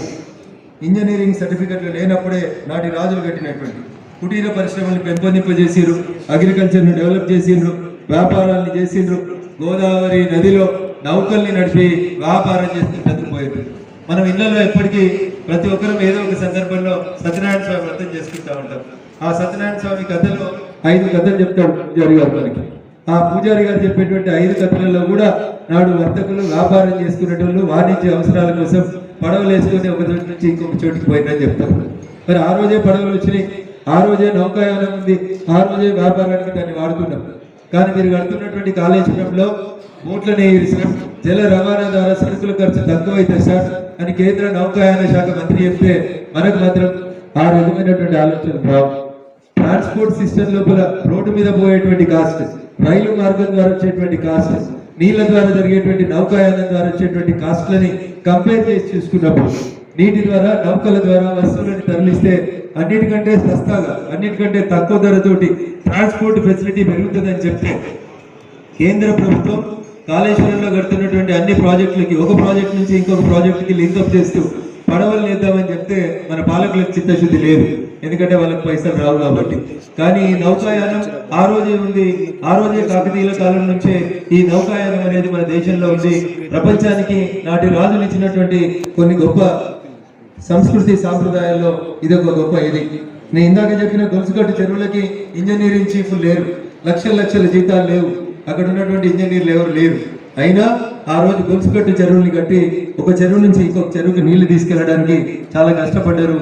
ఇంజనీరింగ్ సర్టిఫికెట్లు లేనప్పుడే నాటి రాజులు కట్టినటువంటి కుటీర పరిశ్రమలను పెంపొందింపజేసిరు, అగ్రికల్చర్ను డెవలప్ చేసిండ్రు, వ్యాపారాన్ని చేసిండ్రు, గోదావరి నదిలో నౌకల్ని నడిపి వ్యాపారం చేస్తూ బ్రతికిపోయారు. మనం ఇళ్లలో ఎప్పటికీ ప్రతి ఒక్కరం ఏదో ఒక సందర్భంలో సత్యనారాయణ స్వామి వ్రతం చేసుకుంటా ఉంటాం. ఆ సత్యనారాయణ స్వామి కథలో 5 కథలు చెప్తాడు పూజారి గారు మనకి. ఆ పూజారి గారు చెప్పేటువంటి 5 కథలలో కూడా నాడు వర్తకులు వ్యాపారం చేసుకునేటోళ్ళు వాణిజ్య అవసరాల కోసం పడవలు వేసుకొని ఒక చోటు నుంచి ఇంకొక చోటికి పోయినని చెప్తారు. మరి ఆ రోజే పడవలు వచ్చినాయి, ఆ రోజే నౌకాయానం ఉంది, ఆ రోజే వ్యాపారానికి దాన్ని వాడుతున్నాం. కానీ మీరు కడుతున్నటువంటి కాళేశ్వరంలో బోట్లని ఇరిసినాం, జల రవాణా ద్వారా సరుకుల ఖర్చు తక్కువైతే సార్ అని కేంద్ర నౌకాయాన శాఖ మంత్రి చెప్తే మనకు మాత్రం ఆ రకమైనటువంటి ఆలోచనలు రావు. ట్రాన్స్పోర్ట్ సిస్టమ్ లోపల రోడ్డు మీద పోయేటువంటి కాస్ట్, రైలు మార్గం ద్వారా వచ్చేటువంటి కాస్ట్, నీళ్ల ద్వారా జరిగేటువంటి నౌకాయానం ద్వారా వచ్చేటువంటి కాస్ట్లని కంపేర్ చేసి చూసుకున్నప్పుడు నీటి ద్వారా నౌకల ద్వారా వస్తువులను తరలిస్తే అన్నిటికంటే సస్తాగా అన్నిటికంటే తక్కువ ధరతోటి ట్రాన్స్పోర్ట్ ఫెసిలిటీ పెరుగుతుందని చెప్తే కేంద్ర ప్రభుత్వం కాళేశ్వరంలో కడుతున్నటువంటి అన్ని ప్రాజెక్టులకి ఒక ప్రాజెక్ట్ నుంచి ఇంకొక ప్రాజెక్టుకి లింకప్ చేస్తూ పడవలు నేద్దామని చెప్తే మన పాలకులకు చిత్తశుద్ధి లేదు, ఎందుకంటే వాళ్ళకి పైసలు రావు కాబట్టి. కానీ ఈ నౌకాయానం ఆ రోజే ఉంది, ఆ రోజే కాకతీయుల కాలం నుంచే ఈ నౌకాయానం అనేది మన దేశంలో ఉంది. ప్రపంచానికి నాటి రాజులు ఇచ్చినటువంటి కొన్ని గొప్ప సంస్కృతి సాంప్రదాయాల్లో ఇదొక గొప్ప ఇది. నేను ఇందాక చెప్పిన గొలుసుకట్టు చెరువులకి ఇంజనీరింగ్ చీఫ్లు లేరు, లక్షల జీతాలు లేవు, అక్కడ ఉన్నటువంటి ఇంజనీర్లు ఎవరు లేరు. అయినా ఆ రోజు గొలుసుకట్టు చెరువుని కట్టి ఒక చెరువు నుంచి ఇంకొక చెరువుకి నీళ్లు తీసుకెళ్లడానికి చాలా కష్టపడ్డారు.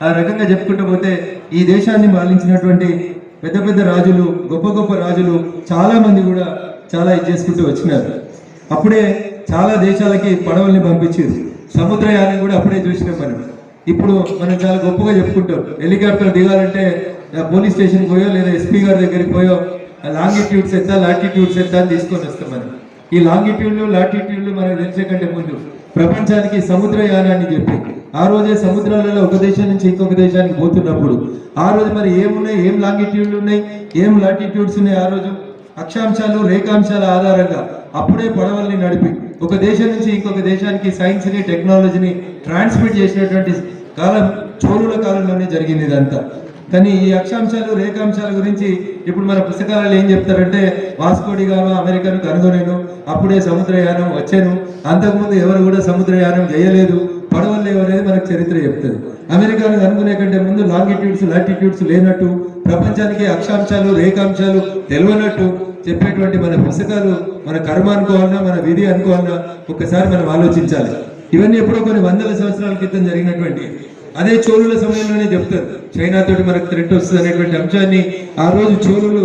ఆ రకంగా చెప్పుకుంటూ పోతే ఈ దేశాన్ని పాలించినటువంటి పెద్ద పెద్ద రాజులు, గొప్ప గొప్ప రాజులు చాలా మంది కూడా చాలా ఇది చేసుకుంటూ వచ్చినారు. అప్పుడే చాలా దేశాలకి పడవల్ని పంపించారు, సముద్రయానం కూడా అప్పుడే చూసినాం మనం. ఇప్పుడు మనం చాలా గొప్పగా చెప్పుకుంటాం, హెలికాప్టర్ దిగాలంటే పోలీస్ స్టేషన్ పోయో లేదా ఎస్పీ గారి దగ్గరికి పోయో లాంగిట్యూడ్స్ ఎంత లాటిట్యూడ్స్ ఎంత అని తీసుకొని వస్తాం మనం. ఈ లాంగిట్యూడ్లు లాటిట్యూడ్లు మనకు తెలిసే కంటే ముందు ప్రపంచానికి సముద్రయానాన్ని చెప్పి ఆ రోజే సముద్రాలలో ఒక దేశం నుంచి ఇంకొక దేశానికి పోతున్నప్పుడు ఆ రోజు మరి ఏమున్నాయి, ఏం లాంగిట్యూడ్లు ఉన్నాయి, ఏం లాటిట్యూడ్స్ ఉన్నాయి, ఆ రోజు అక్షాంశాలు రేఖాంశాల ఆధారంగా అప్పుడే పడవల్ని నడిపి ఒక దేశం నుంచి ఇంకొక దేశానికి సైన్స్ని టెక్నాలజీని ట్రాన్స్మిట్ చేసినటువంటి కాలం చోళుల కాలంలోనే జరిగింది ఇదంతా. కానీ ఈ అక్షాంశాలు రేఖాంశాల గురించి ఇప్పుడు మన పుస్తకాలలో ఏం చెప్తారంటే వాస్కోడి గామా అమెరికాను కనుగొనేను, అప్పుడే సముద్రయానం వచ్చాను, అంతకుముందు ఎవరు కూడా సముద్రయానం చేయలేదు, పడవలు లేవు అనేది మనకు చరిత్ర చెప్తుంది. అమెరికాను కనుగొనే కంటే ముందు లాంగిట్యూడ్స్ లాటిట్యూడ్స్ లేనట్టు, ప్రపంచానికి అక్షాంశాలు రేఖాంశాలు తెలియనట్టు చెప్పేటువంటి మన పుస్తకాలు మన కర్మ అనుకోవాలన్నా మన విధి అనుకోవాలన్నా ఒక్కసారి మనం ఆలోచించాలి. ఇవన్నీ ఎప్పుడో కొన్ని వందల సంవత్సరాల క్రితం జరిగినటువంటి అదే చోళుల సమయంలోనే చెప్తారు చైనా తోటి మనకు థ్రెట్ వస్తుంది అనేటువంటి అంశాన్ని ఆ రోజు చోళులు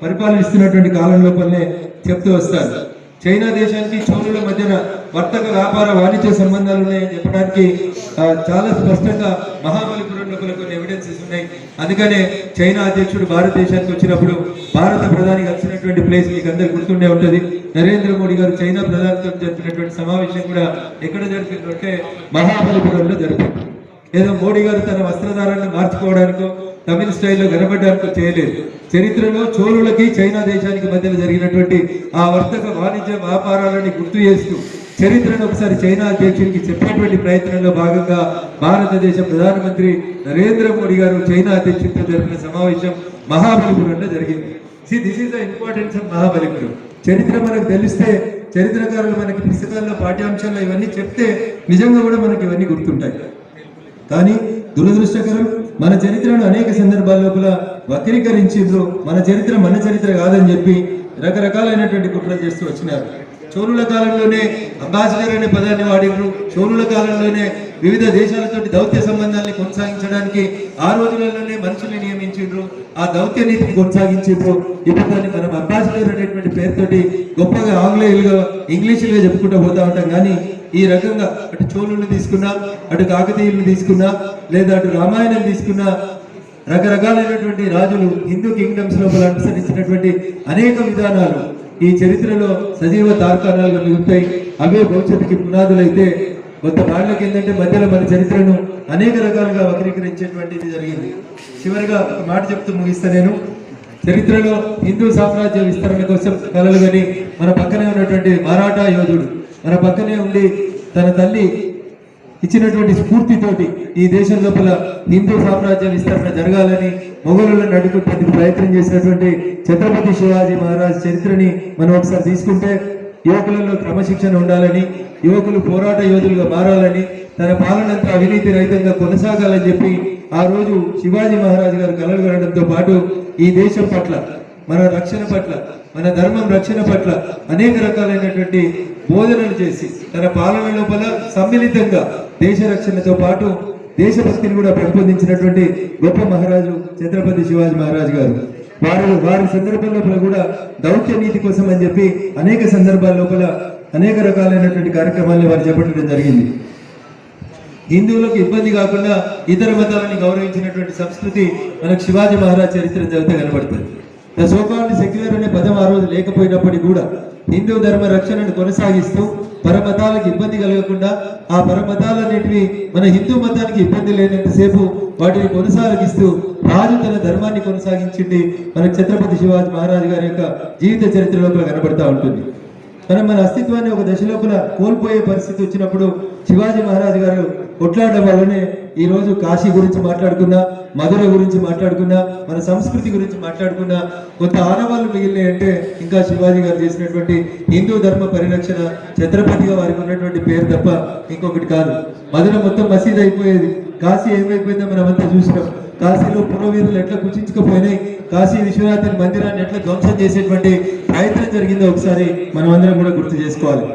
పరిపాలిస్తున్నటువంటి కాలం లోపలనే చెప్తూ వస్తారు. చైనా దేశానికి చోళుల మధ్యన వర్తక వ్యాపార వాణిజ్య సంబంధాలు ఉన్నాయని చెప్పడానికి చాలా స్పష్టంగా మహాబలిపురం లోపల కొన్ని ఎవిడెన్సెస్ ఉన్నాయి. అందుకనే చైనా అధ్యక్షుడు భారతదేశానికి వచ్చినప్పుడు భారత ప్రధాని కలిసినటువంటి ప్లేస్ మీకు అందరికి గుర్తుండే ఉంటుంది. నరేంద్ర మోడీ గారు చైనా ప్రధానితో జరిపినటువంటి సమావేశం కూడా ఎక్కడ జరిపిందంటే మహాబలిపురంలో జరిపింది. ఏదో మోడీ గారు తన వస్త్రధారాన్ని మార్చుకోవడానికో తమిళ స్టైల్లో కనబడడానికో చేయలేదు. చరిత్రలో చోళులకి చైనా దేశానికి మధ్యలో జరిగినటువంటి ఆ వర్తక వాణిజ్య వ్యాపారాలని గుర్తు చేస్తూ చరిత్రను ఒకసారి చైనా అధ్యక్షుడికి చెప్పేటువంటి ప్రయత్నంలో భాగంగా భారతదేశ ప్రధానమంత్రి నరేంద్ర మోడీ గారు చైనా అధ్యక్షుడితో జరిపిన సమావేశం మహాబలిపురంలో జరిగింది. This is the importance of Mahabalipuram. చరిత్ర మనకు తెలిస్తే, చరిత్రకారులు మనకి పుస్తకాల్లో పాఠ్యాంశాల్లో ఇవన్నీ చెప్తే నిజంగా కూడా మనకి ఇవన్నీ గుర్తుంటాయి. కానీ దురదృష్టకరం, మన చరిత్రను అనేక సందర్భాల లోపల వక్రీకరించిండ్రు. మన చరిత్ర కాదని చెప్పి రకరకాలైనటువంటి కుట్రలు చేస్తూ వచ్చినారు. చోళుల కాలంలోనే అంబాసిడర్ అనే పదాన్ని వాడిండ్రు. చోళుల కాలంలోనే వివిధ దేశాలతోటి దౌత్య సంబంధాన్ని కొనసాగించడానికి ఆ రోజులలోనే మనుషుల్ని నియమించిండ్రు, ఆ దౌత్య నీతిని కొనసాగించిండ్రు. ఇప్పుడు దాన్ని మనం అంబాసిడర్ అనేటువంటి పేరుతోటి గొప్పగా ఆంగ్లేయులుగా ఇంగ్లీషులుగా చెప్పుకుంటూ పోతా ఉంటాం. కానీ ఈ రకంగా అటు చోళుల్ని తీసుకున్నా, అటు కాకతీయుల్ని తీసుకున్నా, లేదా అటు రామాయణం తీసుకున్నా, రకరకాలైనటువంటి రాజులు హిందూ కింగ్డమ్స్ లోపల అనుసరించినటువంటి అనేక విధానాలు ఈ చరిత్రలో సజీవ తార్కాణాలుగా మిగులుతాయి. అవే భవిష్యత్తుకి పునాదులైతే కొత్త వాళ్ళకి ఏంటంటే మధ్యలో మన చరిత్రను అనేక రకాలుగా వక్రీకరించేటువంటిది జరిగింది. చివరిగా ఒక మాట చెప్తూ ముగిస్తా. నేను చరిత్రలో హిందూ సామ్రాజ్య విస్తరణ కోసం కలలు గని మన పక్కనే ఉన్నటువంటి మరాఠా యోధుడు మన పక్కనే ఉండి తన తల్లి ఇచ్చినటువంటి స్ఫూర్తితోటి ఈ దేశం లోపల హిందూ సామ్రాజ్య విస్తరణ జరగాలని మొఘలులను అడ్డుకునేందుకు ప్రయత్నం చేసినటువంటి ఛత్రపతి శివాజీ మహారాజ్ చరిత్రని మనం ఒకసారి తీసుకుంటే యువకులలో క్రమశిక్షణ ఉండాలని, యువకులు పోరాట యోధులుగా మారాలని, తన పాలనంతా అవినీతి రహితంగా కొనసాగాలని చెప్పి ఆ రోజు శివాజీ మహారాజు గారు కలలు కనడంతో పాటు ఈ దేశం పట్ల, మన రక్షణ పట్ల, మన ధర్మం రక్షణ పట్ల అనేక రకాలైనటువంటి బోధనలు చేసి తన పాలన లోపల సమ్మిళితంగా దేశ రక్షణతో పాటు దేశభక్తిని కూడా పెంపొందించినటువంటి గొప్ప మహారాజు ఛత్రపతి శివాజీ మహారాజు గారు. వారి సందర్భం లోపల కూడా దౌత్య నీతి కోసం అని చెప్పి అనేక సందర్భాల లోపల అనేక రకాలైనటువంటి కార్యక్రమాలను వారు చేపట్టడం జరిగింది. హిందువులకు ఇబ్బంది కాకుండా ఇతర మతాలని గౌరవించినటువంటి సంస్కృతి మనకు శివాజీ మహారాజ్ చరిత్ర చదివితే కనబడుతుంది. ద సోకాల్డ్ సెక్యులర్ అనే పదం ఆ రోజు లేకపోయినప్పటికీ కూడా హిందూ ధర్మ రక్షణను కొనసాగిస్తూ పరమతాలకు ఇబ్బంది కలగకుండా ఆ పరమతాలన్నిటివి మన హిందూ మతానికి ఇబ్బంది లేనంతసేపు వాటిని కొనసాగిస్తూ రాజు తన ధర్మాన్ని కొనసాగించింది మనకు ఛత్రపతి శివాజీ మహారాజు గారి యొక్క జీవిత చరిత్ర లోపల కనబడతా ఉంటుంది. మనం మన అస్తిత్వాన్ని ఒక దశ లోపల కోల్పోయే పరిస్థితి వచ్చినప్పుడు శివాజీ మహారాజు గారు కొట్లాడడం వల్లనే ఈ రోజు కాశీ గురించి మాట్లాడుకున్నా, మధుర గురించి మాట్లాడుకున్నా, మన సంస్కృతి గురించి మాట్లాడుకున్నా కొంత ఆనవాళ్ళు మిగిలినాయి అంటే ఇంకా శివాజీ గారు చేసినటువంటి హిందూ ధర్మ పరిరక్షణ, ఛత్రపతిగా వారికి ఉన్నటువంటి పేరు తప్ప ఇంకొకటి కాదు. మధుర మొత్తం మసీద్ అయిపోయేది, కాశీ ఏమైపోయిందో మనం అంతా చూసినాం. కాశీలో పురోవీధులు ఎట్లా కుచించుకుపోయినాయి, కాశీ విశ్వనాథుని మందిరాన్ని ఎట్లా ధ్వంసం చేసేటువంటి ప్రయత్నం జరిగిందో ఒకసారి మనం అందరం కూడా గుర్తు చేసుకోవాలి.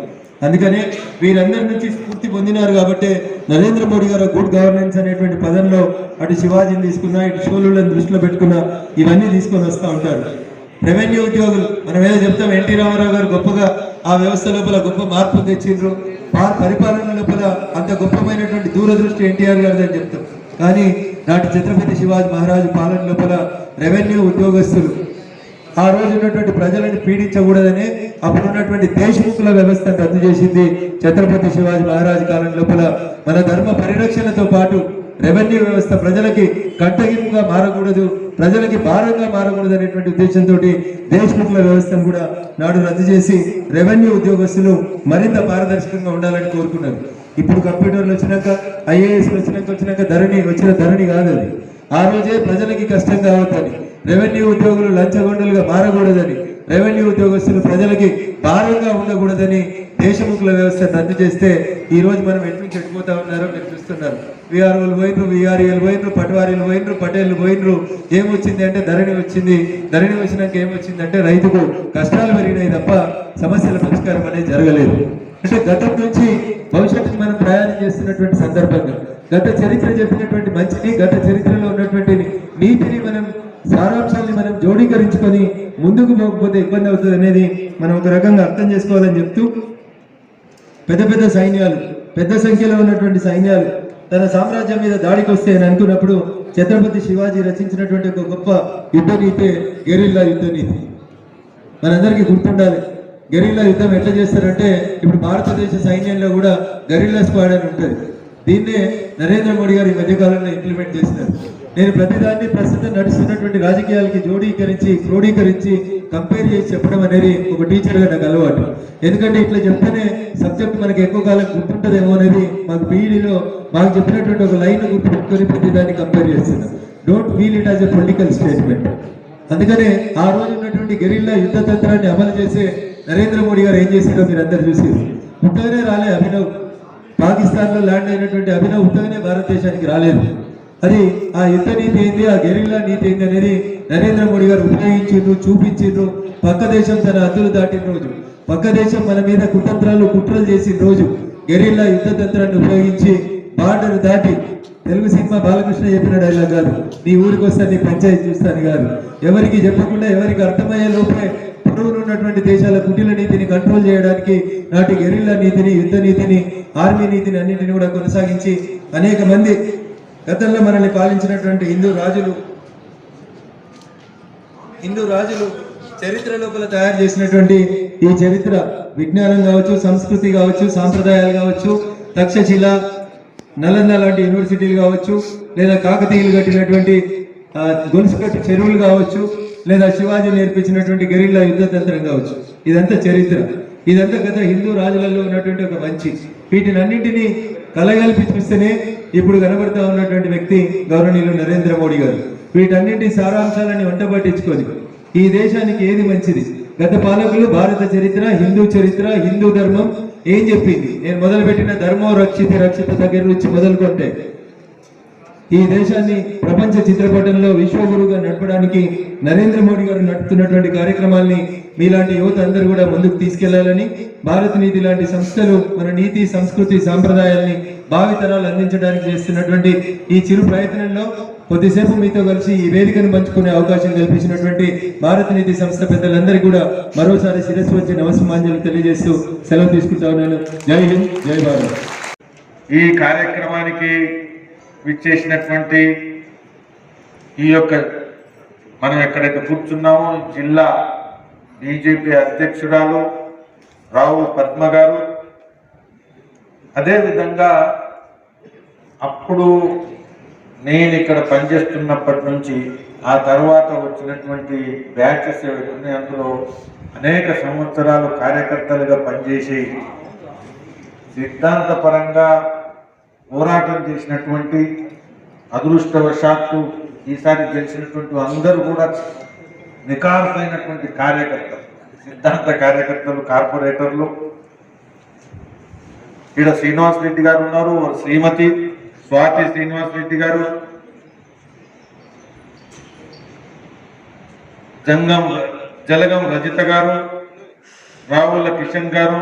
అందుకనే వీరందరి నుంచి స్ఫూర్తి పొందినారు కాబట్టి నరేంద్ర మోడీ గారు గుడ్ గవర్నెన్స్ అనేటువంటి పదంలో అటు శివాజీని తీసుకున్నా, ఇటు షోలులను దృష్టిలో పెట్టుకున్నా ఇవన్నీ తీసుకొని వస్తూ ఉంటారు. రెవెన్యూ ఉద్యోగులు మనం ఏదో చెప్తాం, ఎన్టీ రామారావు గారు గొప్పగా ఆ వ్యవస్థ లోపల గొప్ప మార్పు తెచ్చిండ్రు, పరిపాలన లోపల అంత గొప్పమైనటువంటి దూరదృష్టి ఎన్టీఆర్ గారిది అని చెప్తాం. కానీ నాటి ఛత్రపతి శివాజీ మహారాజు పాలన లోపల రెవెన్యూ ఉద్యోగస్తులు ఆ రోజు ఉన్నటువంటి ప్రజలను పీడించకూడదని అప్పుడు ఉన్నటువంటి దేశముఖుల వ్యవస్థను రద్దు చేసింది ఛత్రపతి శివాజీ మహారాజు కాలం లోపల. మన ధర్మ పరిరక్షణతో పాటు రెవెన్యూ వ్యవస్థ ప్రజలకి కట్టగింపుగా మారకూడదు, ప్రజలకి భారంగా మారకూడదు అనేటువంటి ఉద్దేశంతో దేశముఖుల వ్యవస్థను కూడా నాడు రద్దు చేసి రెవెన్యూ ఉద్యోగస్తులు మరింత పారదర్శకంగా ఉండాలని కోరుకున్నారు. ఇప్పుడు కంప్యూటర్లు వచ్చినాక, ఐఏఎస్లు వచ్చినాక వచ్చిన ధరణి కాదు అది. ఆ రోజే ప్రజలకి కష్టం కావద్దని, రెవెన్యూ ఉద్యోగులు లంచగొండలుగా మారకూడదని, రెవెన్యూ ఉద్యోగస్తులు ప్రజలకి భారంగా ఉండకూడదని దేశముఖుల వ్యవస్థ రద్దు చేస్తే ఈ రోజు మనం ఎట్లు చెడిపోతా ఉన్నారో మీరు చూస్తున్నారు. విఆర్ఓలు పోయినరు, విఆర్ఏలు పోయినరు, పటవారీలు పోయినరు, పటేళ్ళు పోయినరు. ఏమొచ్చింది అంటే ధరణి వచ్చింది. ధరణి వచ్చినాక ఏమొచ్చిందంటే రైతుకు కష్టాలు పెరిగినాయి తప్ప సమస్యల పరిష్కారం అనేది జరగలేదు. అంటే గతం నుంచి భవిష్యత్తుకు మనం ప్రయాణం చేస్తున్నటువంటి సందర్భంగా గత చరిత్ర చెప్పినటువంటి మంచిని, గత చరిత్రలో ఉన్నటువంటి నీతిని మనం సారాంశాన్ని మనం జోడీకరించుకొని ముందుకు పోకపోతే ఇబ్బంది అవుతుంది అనేది మనం ఒక రకంగా అర్థం చేసుకోవాలని చెప్తూ, పెద్ద పెద్ద సైన్యాలు, పెద్ద సంఖ్యలో ఉన్నటువంటి సైన్యాలు తన సామ్రాజ్యం మీద దాడికి వస్తే అని అనుకున్నప్పుడు ఛత్రపతి శివాజీ రచించినటువంటి ఒక గొప్ప యుద్ధ నీతి గెరిల్లా యుద్ధ నీతి మనందరికీ గుర్తుండాలి. గెరిల్లా యుద్ధం ఎట్లా చేస్తారంటే ఇప్పుడు భారతదేశ సైన్యంలో కూడా గెరిల్లా స్క్వాడ్ అని ఉంటుంది. దీన్నే నరేంద్ర మోడీ గారు ఈ మధ్యకాలంలో ఇంప్లిమెంట్ చేసినారు. నేను ప్రతిదాన్ని ప్రస్తుతం నడుస్తున్నటువంటి రాజకీయాలకి క్రోడీకరించి కంపేర్ చేసి చెప్పడం అనేది ఒక టీచర్గా నాకు అలవాటు. ఎందుకంటే ఇట్లా చెప్తేనే సబ్జెక్ట్ మనకి ఎక్కువ కాలం గుర్తుంటుందేమో అనేది మాకు పీఈడీలో మాకు చెప్పినటువంటి ఒక లైన్ గుర్తుపెట్టుకొని ప్రతిదాన్ని కంపేర్ చేస్తున్నాం. Don't feel it as a political statement. అందుకనే ఆ రోజు ఉన్నటువంటి గెరిల్లా యుద్ధ తంత్రాన్ని అమలు చేసే నరేంద్ర మోడీ గారు ఏం చేశారో మీరు అందరు చూసారు. ఉత్తగానే రాలే అభినవ్, పాకిస్తాన్లో ల్యాండ్ అయినటువంటి అభినవ్ ఉత్తగానే భారతదేశానికి రాలేదు. అది ఆ యుద్ధ నీతి ఏంది, ఆ గెరిల్లా నీతి ఏంది అనేది నరేంద్ర మోడీ గారు ఉపయోగించిండ్రు, చూపించిండ్రు. పక్క దేశం తన హద్దులు దాటిన రోజు, పక్క దేశం మన మీద కుట్రలు చేసిన రోజు గెరిల్లా యుద్ధ తంత్రాన్ని ఉపయోగించి బార్డర్ దాటి, తెలుగు సినిమా బాలకృష్ణ చెప్పిన డైలాగ్ కాదు, నీ ఊరికి వస్తే నీ పంచాయతీ చూస్తాను కాదు, ఎవరికి చెప్పకుండా ఎవరికి అర్థమయ్యే లోపే పొరుగులు ఉన్నటువంటి దేశాల కుటీల నీతిని కంట్రోల్ చేయడానికి నాటి గెరిల్లా నీతిని, యుద్ధ నీతిని, ఆర్మీ నీతిని అన్నింటినీ కూడా కొనసాగించి అనేక మంది గతంలో మనల్ని పాలించినటువంటి హిందూ రాజులు చరిత్ర లోపల తయారు చేసినటువంటి ఈ చరిత్ర విజ్ఞానం కావచ్చు, సంస్కృతి కావచ్చు, సాంప్రదాయాలు కావచ్చు, తక్షశిల, నలంద లాంటి యూనివర్సిటీలు కావచ్చు, లేదా కాకతీయులు కట్టినటువంటి గొలుసుకట్టు చెరువులు కావచ్చు, లేదా శివాజీ నేర్పించినటువంటి గెరిల్లా యుద్ధ తంత్రం కావచ్చు. ఇదంతా చరిత్ర, ఇదంతా గత హిందూ రాజులలో ఉన్నటువంటి ఒక మంచి. వీటినన్నింటినీ కలగలిపి చూస్తేనే ఇప్పుడు కనబడుతూ ఉన్నటువంటి వ్యక్తి గౌరవనీయులు నరేంద్ర మోడీ గారు. వీటన్నింటి సారాంశాలని వంట పట్టించుకొని ఈ దేశానికి ఏది మంచిది, గత పాలకులు భారత చరిత్ర, హిందూ చరిత్ర, హిందూ ధర్మం ఏం చెప్పింది, నేను మొదలుపెట్టిన ధర్మో రక్షిత దగ్గర నుంచి మొదలుకొంటే ఈ దేశాన్ని ప్రపంచ చిత్రపటంలో విశ్వగురుగా నడపడానికి నరేంద్ర మోడీ గారు నడుపుతున్నటువంటి కార్యక్రమాల్ని మీలాంటి యువత అందరూ కూడా ముందుకు తీసుకెళ్లాలని, భారత నీతి లాంటి సంస్థలు మన నీతి, సంస్కృతి, సాంప్రదాయాల్ని భావితరాలు అందించడానికి చేస్తున్నటువంటి ఈ చిరు ప్రయత్నంలో కొద్దిసేపు మీతో కలిసి ఈ వేదికను పంచుకునే అవకాశం కల్పించినటువంటి భారత నీతి సంస్థ పెద్దలందరికీ కూడా మరోసారి శిరస్సు వచ్చి నమస్సమాంజలు తెలియజేస్తూ సెలవు తీసుకుంటా ఉన్నాను. జై హింద్, జై భారత్. ఈ కార్యక్రమానికి విచ్చేసినటువంటి ఈ యొక్క మనం ఎక్కడైతే కూర్చున్నామో జిల్లా బీజేపీ అధ్యక్షురాలు రావు పద్మ గారు, అదేవిధంగా అప్పుడు నేను ఇక్కడ పనిచేస్తున్నప్పటి నుంచి ఆ తర్వాత వచ్చినటువంటి బ్యాచెస్ ఏవైతే అందులో అనేక సంవత్సరాలు కార్యకర్తలుగా పనిచేసి సిద్ధాంతపరంగా పోరాటం చేసినటువంటి, అదృష్టవశాత్తు ఈసారి గెలిచినటువంటి అందరూ కూడా నికార్సైనటువంటి కార్యకర్తలు, సిద్ధాంత కార్యకర్తలు, కార్పొరేటర్లు. ఇక్కడ శ్రీనివాస్ రెడ్డి గారు ఉన్నారు, శ్రీమతి స్వాతి శ్రీనివాస్ రెడ్డి గారు, జలగం రజిత గారు, రావుల కిషన్ గారు,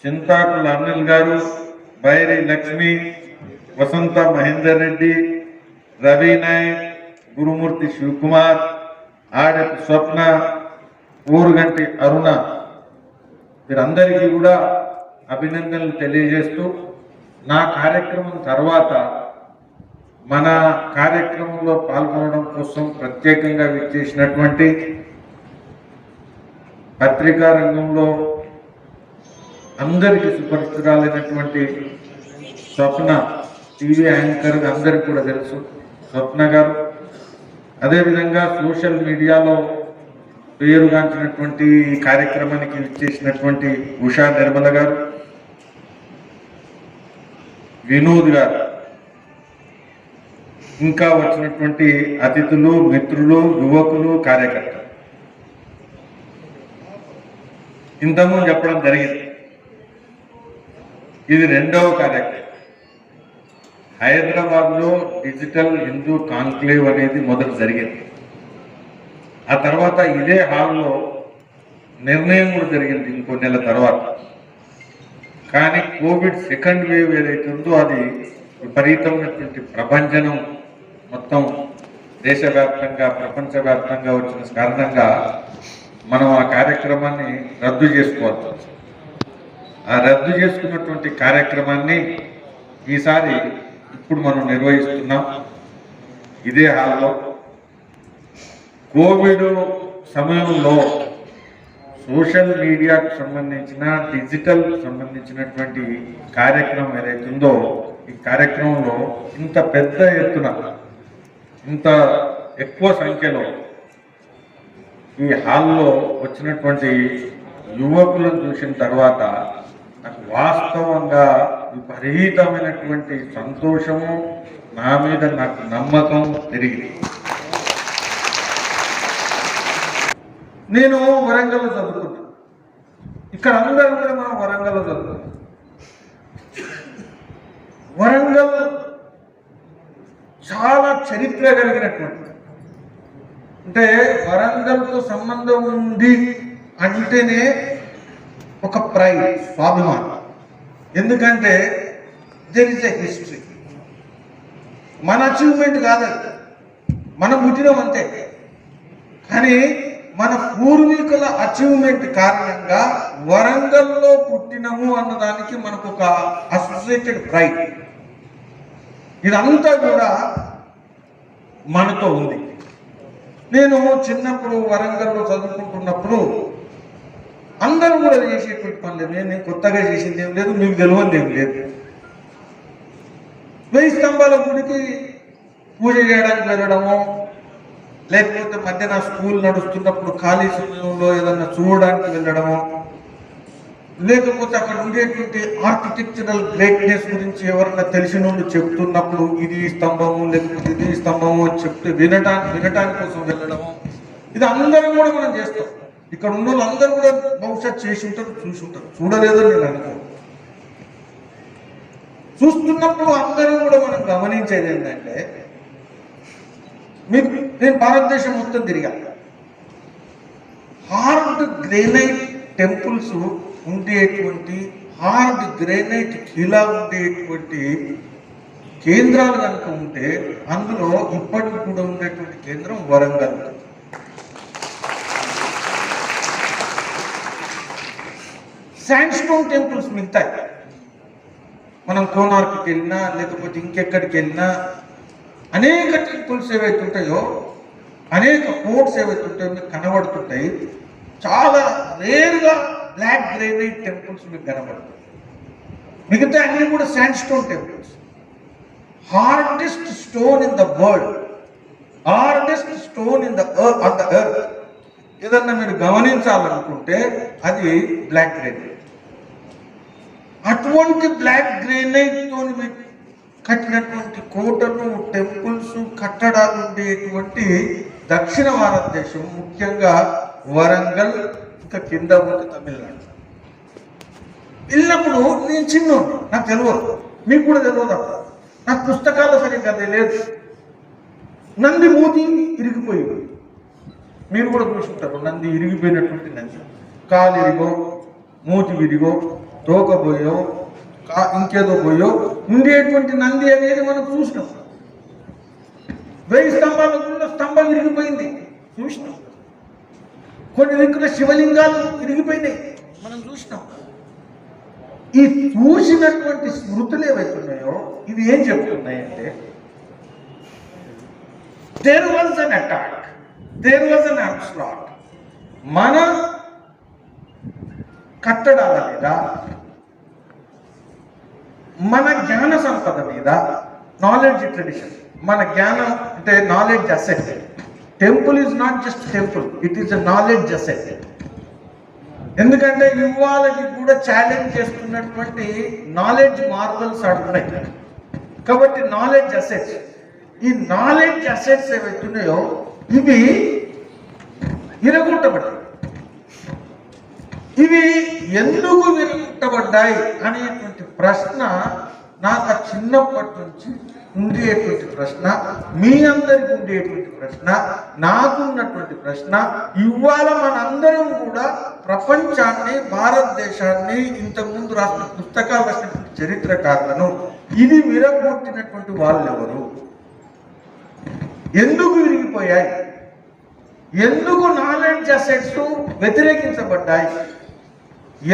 చింతాకుల అనిల్ గారు, బైరి లక్ష్మి, వసంత మహేందర్ రెడ్డి, రవి నాయక్, గురుమూర్తి శివకుమార్, ఆడపు స్వప్న, ఊరుగంటి అరుణ, వీరందరికీ కూడా అభినందనలు తెలియజేస్తూ నా కార్యక్రమం తర్వాత మన కార్యక్రమంలో పాల్గొనడం కోసం ప్రత్యేకంగా విచ్చేసినటువంటి పత్రికా రంగంలో అందరికీ సుపరిచితురాలైనటువంటి స్వప్న, టీవీ యాంకర్ అందరికీ కూడా తెలుసు స్వప్న గారు, అదేవిధంగా సోషల్ మీడియాలో పేరుగాంచినటువంటి ఈ కార్యక్రమానికి విచ్చేసినటువంటి ఉషా నిర్మల గారు, వినోద్ గారు, ఇంకా వచ్చినటువంటి అతిథులు, మిత్రులు, యువకులు, కార్యకర్తలు. ఇంతకుముందు చెప్పడం జరిగింది, ఇది రెండవ కార్యక్రమం. హైదరాబాద్లో డిజిటల్ హిందూ కాన్క్లేవ్ అనేది మొదట జరిగింది. ఆ తర్వాత ఇదే హాల్లో నిర్ణయం కూడా జరిగింది ఇంకో నెల తర్వాత. కానీ కోవిడ్ సెకండ్ వేవ్ ఏదైతే ఉందో అది విపరీతమైనటువంటి ప్రభంజనం మొత్తం దేశవ్యాప్తంగా, ప్రపంచవ్యాప్తంగా వచ్చిన కారణంగా మనం ఆ కార్యక్రమాన్ని రద్దు చేసుకోవాల్సి వచ్చింది. ఆ రద్దు చేసుకున్నటువంటి కార్యక్రమాన్ని ఈసారి ఇప్పుడు మనం నిర్వహిస్తున్నాం ఇదే హాల్లో. కోవిడ్ సమయంలో సోషల్ మీడియాకు సంబంధించిన, డిజిటల్ సంబంధించినటువంటి కార్యక్రమం ఏదైతే ఉందో ఈ కార్యక్రమంలో ఇంత పెద్ద ఎత్తున, ఇంత ఎక్కువ సంఖ్యలో ఈ హాల్లో వచ్చినటువంటి యువకులను చూసిన తర్వాత నాకు వాస్తవంగా విపరీతమైనటువంటి సంతోషము, నా మీద నాకు నమ్మకం పెరిగింది. నేను వరంగల్లో చదువుకున్నాను, ఇక్కడ అందరూ కూడా మనం వరంగల్లో చదువుకున్నాం. వరంగల్ చాలా చరిత్ర కలిగినటువంటి, అంటే వరంగల్తో సంబంధం ఉంది అంటేనే ఒక ప్రైడ్, స్వాభిమానం. ఎందుకంటే దెర్ ఇస్ ఎ హిస్టరీ. మన అచీవ్మెంట్ కాదండి, మనం పుట్టినాం అంతే, కానీ మన పూర్వీకుల అచీవ్మెంట్ కారణంగా వరంగల్లో పుట్టినము అన్నదానికి మనకు ఒక అసోసియేటెడ్ ప్రైడ్. ఇదంతా కూడా మనతో ఉంది. నేను చిన్నప్పుడు వరంగల్లో చదువుకుంటున్నప్పుడు అందరూ కూడా చేసేటువంటి పని లేదు, నేను కొత్తగా చేసింది ఏం లేదు, మీకు తెలియదు ఏం లేదు. 1000 స్తంభాల గుడికి పూజ చేయడానికి వెళ్ళడము, లేకపోతే మధ్యన స్కూల్ నడుస్తున్నప్పుడు ఖాళీ సమయంలో ఏదన్నా చూడడానికి వెళ్ళడము, లేకపోతే అక్కడ ఉండేటువంటి ఆర్కిటెక్చరల్ గ్రేట్నెస్ గురించి ఎవరన్నా తెలిసిన వాళ్ళు చెప్తున్నప్పుడు ఇది స్తంభము లేకపోతే ఇది స్తంభము అని చెప్తే వినటానికి కోసం వెళ్ళడము, ఇది అందరం కూడా మనం చేస్తాం. ఇక్కడ ఉన్న వాళ్ళు అందరూ కూడా బహుశా చేసి ఉంటారు, చూసి ఉంటారు, చూడలేదో నేను అనుకో. చూస్తున్నప్పుడు అందరం కూడా మనం గమనించేది ఏంటంటే, మీకు నేను భారతదేశం మొత్తం తిరిగా, హార్డ్ గ్రేనైట్ టెంపుల్స్ ఉండేటువంటి, హార్డ్ గ్రేనైట్ కిలా ఉండేటువంటి కేంద్రాలు కనుక ఉంటే అందులో ఇప్పటికి కూడా ఉండేటువంటి కేంద్రం వరంగల్. శాండ్ స్టోన్ టెంపుల్స్ మిగతాయి. మనం కోనార్క్కి వెళ్ళినా లేకపోతే ఇంకెక్కడికి వెళ్ళినా అనేక టెంపుల్స్ ఏవైతే ఉంటాయో, అనేక ఫోర్ట్స్ ఏవైతే ఉంటాయో మీకు కనబడుతుంటాయి. చాలా రేర్గా బ్లాక్ గ్రానైట్ టెంపుల్స్ మీకు కనబడతాయి. మిగతా అన్ని కూడా sand stone temples. Hardest stone in the world, hardest stone in the earth ఏదన్నా మీరు గమనించాలనుకుంటే అది బ్లాక్ గ్రానైట్. అటువంటి బ్లాక్ గ్రానైట్ తోని కట్టినటువంటి కోటలు, టెంపుల్స్, కట్టడాలు ఉండేటువంటి దక్షిణ భారతదేశం, ముఖ్యంగా వరంగల్, ఇంకా కింద ఉంటే తమిళనాడు. వెళ్ళినప్పుడు నేను చిన్నోడు, నాకు తెలియదు, మీకు కూడా తెలియదు. అప్పుడు నాకు పుస్తకాలు సరిగ్గా తెలియదు. నంది మూతి ఇరిగిపోయింది, మీరు కూడా చూసుకుంటారు. నంది ఇరిగిపోయినటువంటి నంది, కాలు ఇరిగో, మూతి విరిగో, తోక పోయో, ఇంకేదో పోయో ఉండేటువంటి నంది అనేది మనం చూసినాం. 1000 స్తంభాల స్తంభం ఇరిగిపోయింది చూసినాం. కొన్ని దిక్కుల శివలింగాలు ఇరిగిపోయినాయి మనం చూసినాం. ఈ చూసినటువంటి స్మృతులు ఏవైతున్నాయో ఇవి ఏం చెప్తున్నాయంటే, there was an attack, there was an onslaught. మన కట్టడాల మీద, మన జ్ఞాన సంపద మీద, నాలెడ్జ్ ట్రెడిషన్, మన జ్ఞానం అంటే knowledge asset. Temple is not just temple, it is a knowledge asset. ఎందుకంటే ఇవాళకి కూడా ఛాలెంజ్ చేస్తున్నటువంటి నాలెడ్జ్ మార్వల్స్ ఆడుతున్నాయి. కాబట్టి నాలెడ్జ్ అసెట్స్, ఈ నాలెడ్జ్ అసెట్స్ ఏవైతున్నాయో ఇవి విరగొట్టబడ్డాయి. ఇవి ఎందుకు విరగొట్టబడ్డాయి అనేటువంటి ప్రశ్న నాకు చిన్నప్పటి నుంచి ఉండేటువంటి ప్రశ్న, మీ అందరికి ఉండేటువంటి ప్రశ్న, నాకున్నటువంటి ప్రశ్న. ఇవాళ మనందరం కూడా ప్రపంచాన్ని, భారతదేశాన్ని, ఇంతకుముందు రాసిన పుస్తకాలు రాసినటువంటి చరిత్రకారులను ఇది విరగొట్టినటువంటి వాళ్ళు ఎవరు? ఎందుకు విరిగిపోయాయి? ఎందుకు నాలెడ్జ్ అసెట్స్ వ్యతిరేకించబడ్డాయి?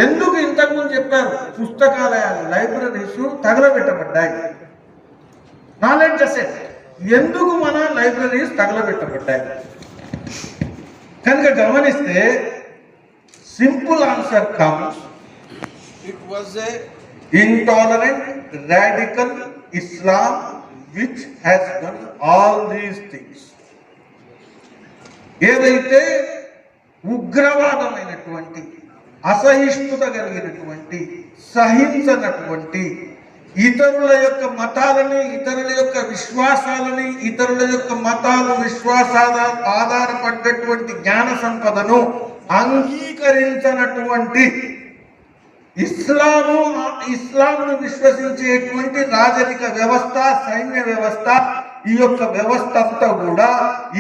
ఎందుకు ఇంతకుముందు చెప్పారు పుస్తకాలయాలు, లైబ్రరీస్ తగలబెట్టబడ్డాయి? నాలెడ్జ్ అసెట్ ఎందుకు మన లైబ్రరీస్ తగలబెట్టబడ్డాయి? కనుక గమనిస్తే simple answer comes, it was a intolerant radical Islam which has done all these things. ఏదైతే ఉగ్రవాదమైనటువంటి, అసహిష్ణుత కలిగినటువంటి, సహించనటువంటి, ఇతరుల యొక్క మతాలని, ఇతరుల యొక్క విశ్వాసాలని, ఇతరుల యొక్క మతాలు, విశ్వాసాల ఆధారపడ్డటువంటి జ్ఞాన సంపదను అంగీకరించినటువంటి ఇస్లాంను విశ్వసించేటువంటి రాజరిక వ్యవస్థ, సైన్య వ్యవస్థ, ఈ యొక్క వ్యవస్థ అంతా కూడా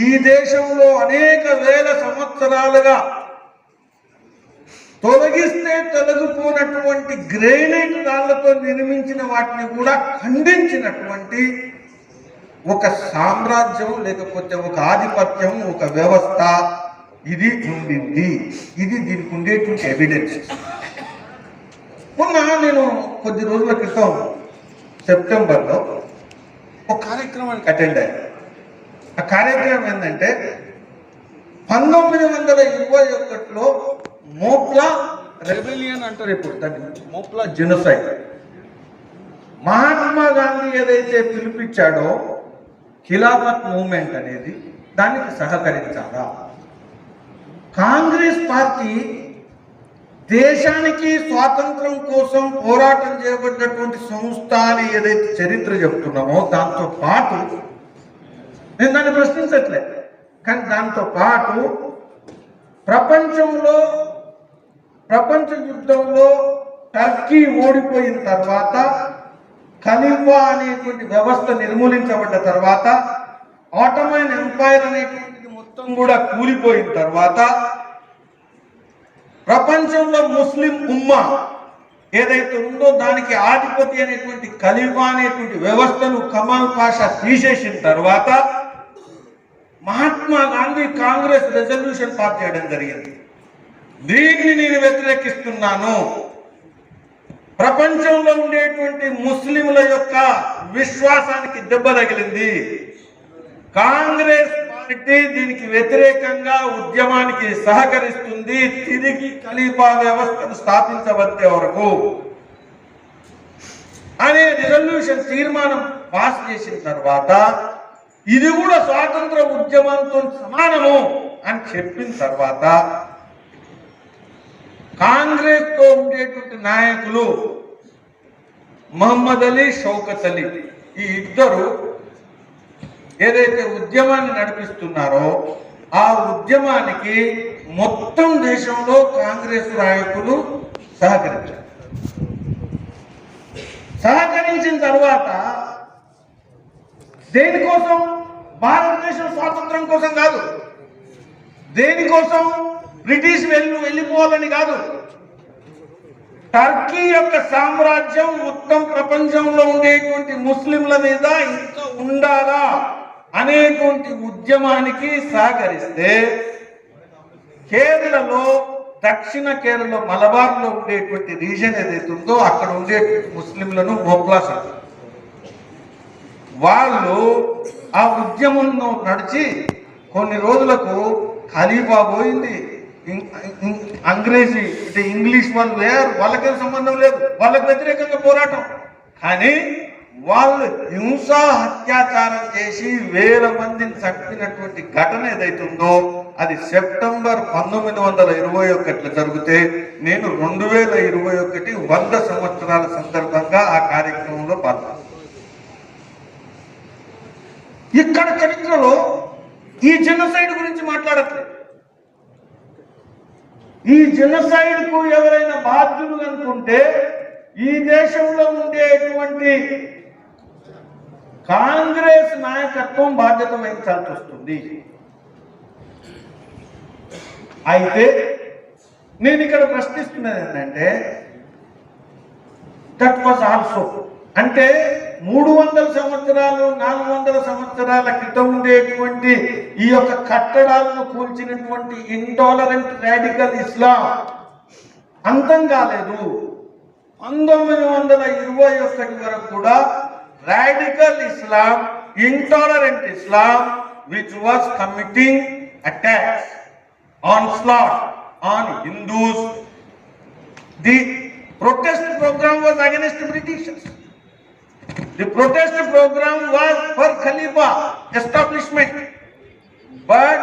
ఈ దేశంలో అనేక వేల సంవత్సరాలుగా తొలగిస్తే తొలగిపోయినటువంటి గ్రేనైట్ రాళ్లతో నిర్మించిన వాటిని కూడా ఖండించినటువంటి ఒక సామ్రాజ్యం, లేకపోతే ఒక ఆధిపత్యం, ఒక వ్యవస్థ ఇది ఉండింది. ఇది దీనికి ఉండేటువంటి ఎవిడెన్స్. మొన్న నేను కొద్ది రోజుల క్రితం సెప్టెంబర్లో ఒక కార్యక్రమానికి అటెండ్ అయ్యాను. ఆ కార్యక్రమం ఏంటంటే 1921లో మోప్లా రెబెలియన్ అంటారు, ఇప్పుడు దాన్ని మోప్లా జెనోసైడ్. మహాత్మా గాంధీ ఏదైతే పిలిపించాడో ఖిలాఫత్ మూవ్మెంట్ అనేది, దానికి సహకరించాలా? కాంగ్రెస్ పార్టీ దేశానికి స్వాతంత్రం కోసం పోరాటం చేయబడినటువంటి సంస్థ అని ఏదైతే చరిత్ర చెప్తున్నామో దాంతో పాటు, నేను దాన్ని ప్రశ్నించట్లేదు, కానీ దాంతో పాటు ప్రపంచ యుద్ధంలో టర్కీ ఓడిపోయిన తర్వాత, ఖలీఫా అనేటువంటి వ్యవస్థ నిర్మూలించబడ్డ తర్వాత, ఆటోమన్ ఎంపైర్ అనేటువంటిది మొత్తం కూడా కూలిపోయిన తర్వాత, ప్రపంచంలో ముస్లిం ఉమ్మా ఏదైతే ఉందో దానికి ఆధిపతి అనేటువంటి ఖలీఫా అనేటువంటి వ్యవస్థను కమాల్ పాషా తీసేసిన తర్వాత మహాత్మా గాంధీ కాంగ్రెస్ రెజల్యూషన్ పాస్ చేయడం జరిగింది. దీన్ని నేను వ్యతిరేకిస్తున్నాను. ప్రపంచంలో ఉండేటువంటి ముస్లింల యొక్క విశ్వాసానికి దెబ్బ తగిలింది. కాంగ్రెస్ పార్టీ దీనికి వ్యతిరేకంగా ఉద్యమానికి సహకరిస్తుంది. తిరిగి ఖలీఫా వ్యవస్థను స్థాపించబట్టే వరకు అనే రిజల్యూషన్ తీర్మానం పాస్ చేసిన తర్వాత ఇది కూడా స్వాతంత్ర ఉద్యమంతో సమానము అని చెప్పిన తర్వాత కాంగ్రెస్ తో ఉండేటువంటి నాయకులు మహమ్మద్ అలీ, షౌకత్ అలీ, ఈ ఇద్దరు ఏదైతే ఉద్యమాన్ని నడిపిస్తున్నారో ఆ ఉద్యమానికి మొత్తం దేశంలో కాంగ్రెస్ నాయకులు సహకరించారు. సహకరించిన తర్వాత దేనికోసం? భారతదేశం స్వాతంత్రం కోసం కాదు, దేనికోసం? బ్రిటిష్ వెళ్ళిపోవాలని కాదు, టర్కీ యొక్క సామ్రాజ్యం మొత్తం ప్రపంచంలో ఉండేటువంటి ముస్లింల మీద ఇంకా ఉండాలా అనేటువంటి ఉద్యమానికి సహకరిస్తే కేరళలో, దక్షిణ కేరళ మలబార్లో ఉండేటువంటి రీజన్ ఏదైతే ఉందో అక్కడ ఉండే ముస్లింలను మోక్లాస్ అంటారు. వాళ్ళు ఆ ఉద్యమంలో నడిచి కొన్ని రోజులకు ఖలీఫా పోయింది, అంగ్రేజీ అంటే ఇంగ్లీష్ వాళ్ళు వేరు, వాళ్ళకేం సంబంధం లేదు, వాళ్ళకు వ్యతిరేకంగా పోరాటం. కానీ వాళ్ళు హింసా అత్యాచారం చేసి 1000 మందిని చంపినటువంటి ఘటన ఏదైతుందో అది సెప్టెంబర్ 1921 జరిగితే నేను 2021 100 సంవత్సరాల సందర్భంగా ఆ కార్యక్రమంలో పాల్గొన్నాను. ఇక్కడ చరిత్రలో ఈ జెనోసైడ్ గురించి మాట్లాడట్లేదు. ఈ జెనోసైడ్ కు ఎవరైనా బాధ్యులు అనుకుంటే ఈ దేశంలో ఉండేటువంటి కాంగ్రెస్ నాయకత్వం బాధ్యత వహించాల్సి వస్తుంది. అయితే నేను ఇక్కడ ప్రశ్నిస్తున్నది ఏంటంటే దట్ వాజ్ ఆల్సో, అంటే 300 సంవత్సరాలు 400 సంవత్సరాల క్రితం ఉండేటువంటి ఈ యొక్క కట్టడాలను కూల్చినటువంటి ఇంటాలరెంట్ రాడికల్ ఇస్లాం అంతం కాలేదు. 1921 వరకు కూడా radical Islam, intolerant Islam which was committing attacks onslaught on Hindus. The protest program was against Britishers. The protest program was for Khalifa establishment, but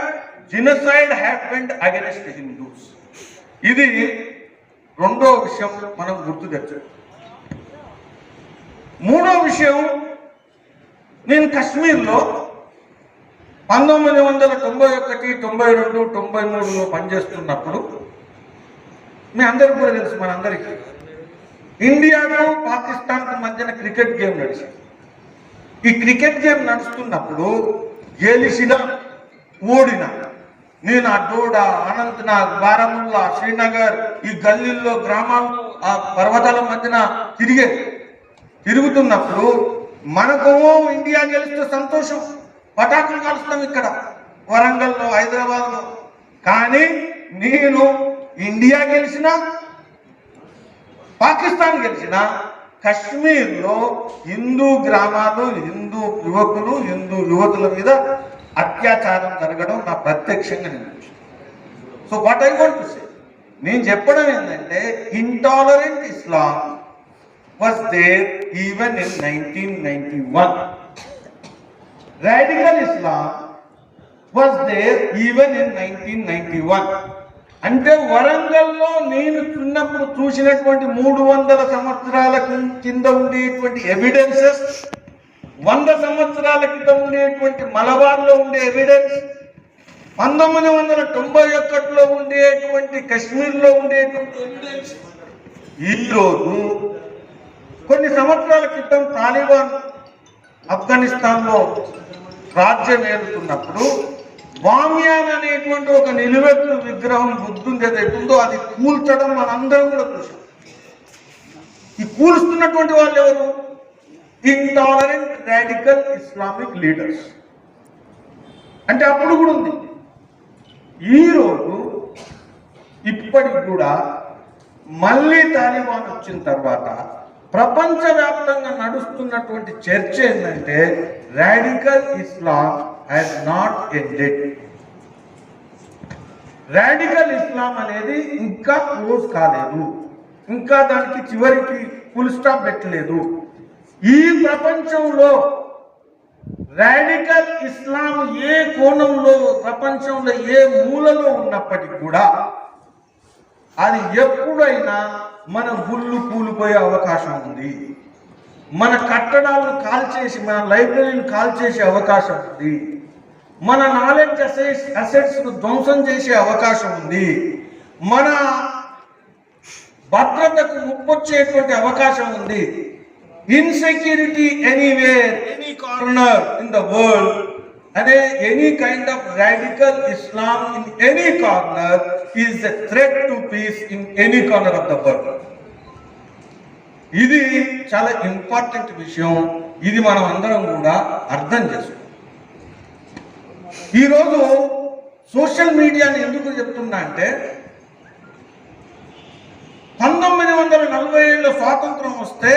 genocide happened against Hindus. ఇది రెండో విషయం మనం గుర్తు తెచ్చాం. మూడో విషయం, నేను కశ్మీర్లో 1991, 92, 93లో పనిచేస్తున్నప్పుడు మీ అందరికీ కూడా తెలుసు, మనందరికీ ఇండియాకు పాకిస్తాన్కు మధ్యన క్రికెట్ గేమ్ నడిచింది. ఈ క్రికెట్ గేమ్ నడుస్తున్నప్పుడు గెలిచిన ఓడిన నేను ఆ డోడా, అనంతనాగ్, బారాముల్లా, శ్రీనగర్ ఈ గల్లీల్లో గ్రామాల్లో ఆ పర్వతాల మధ్యన తిరుగుతున్నప్పుడు మనకు ఇండియా గెలిస్తే సంతోషం, పటాకులు కాలుస్తాం ఇక్కడ వరంగల్లో, హైదరాబాద్లో. కానీ నేను ఇండియా గెలిచినా పాకిస్తాన్ గెలిచినా కశ్మీర్లో హిందూ గ్రామాలు, హిందూ యువకులు, హిందూ యువతుల మీద అత్యాచారం జరగడం నా ప్రత్యక్షంగా నేను. So what I want to say, నేను చెప్పడం ఏంటంటే intolerant Islam was there even in 1991. Radical Islam was there even in 1991. అంటే వరంగల్లో నేను చిన్నప్పుడు చూసినటువంటి 300 సంవత్సరాల కింద ఉండేటువంటి ఎవిడెన్సెస్, 100 సంవత్సరాల క్రితం ఉండేటువంటి మలబార్లో ఉండే ఎవిడెన్స్, 1991లో ఉండేటువంటి కశ్మీర్లో ఉండేటువంటి ఎవిడెన్స్, ఈరోజు కొన్ని సంవత్సరాల క్రితం తాలిబాన్ ఆఫ్ఘనిస్తాన్లో రాజ్యం ఏలుతున్నప్పుడు బామియాన్ అనేటువంటి ఒక నిలువెత్తు విగ్రహం బుద్ధుంది ఏదైతుందో అది కూల్చడం మనందరం కూడా చూసాం. ఈ కూల్స్తున్నటువంటి వాళ్ళు ఎవరు? Intolerant radical Islamic leaders. అంటే అప్పుడు కూడా ఉంది. ఈరోజు ఇప్పటికి కూడా మళ్ళీ తాలిబాన్ వచ్చిన తర్వాత ప్రపంచవ్యాప్తంగా నడుస్తున్నటువంటి చర్చ ఏంటంటే radical Islam has not ended. Radical Islam అనేది ఇంకా క్లోజ్ కాలేదు, ఇంకా దానికి చివరికి ఫుల్ స్టాప్ పెట్టలేదు. ఈ ప్రపంచంలో రాడికల్ ఇస్లాం ఏ కోణంలో, ప్రపంచంలో ఏ మూలలో ఉన్నప్పటికీ కూడా అది ఎప్పుడైనా మన గుళ్ళు కూలిపోయే అవకాశం ఉంది, మన కట్టడాలను కాల్చేసి, మన లైబ్రరీని కాల్చేసే అవకాశం ఉంది, మన నాలెడ్జ్ అసెట్స్ను ధ్వంసం చేసే అవకాశం ఉంది, మన భద్రతకు ముప్పొచ్చేటువంటి అవకాశం ఉంది. Insecurity anywhere, any corner in the world, అదే any kind of radical Islam in any corner is a threat to peace in any corner of the world. ఇది చాలా ఇంపార్టెంట్ విషయం. ఇది మనం అందరం కూడా అర్థం చేసుకోవాలి. ఈరోజు సోషల్ మీడియాని ఎందుకు చెప్తున్నా అంటే 1947లో స్వాతంత్రం వస్తే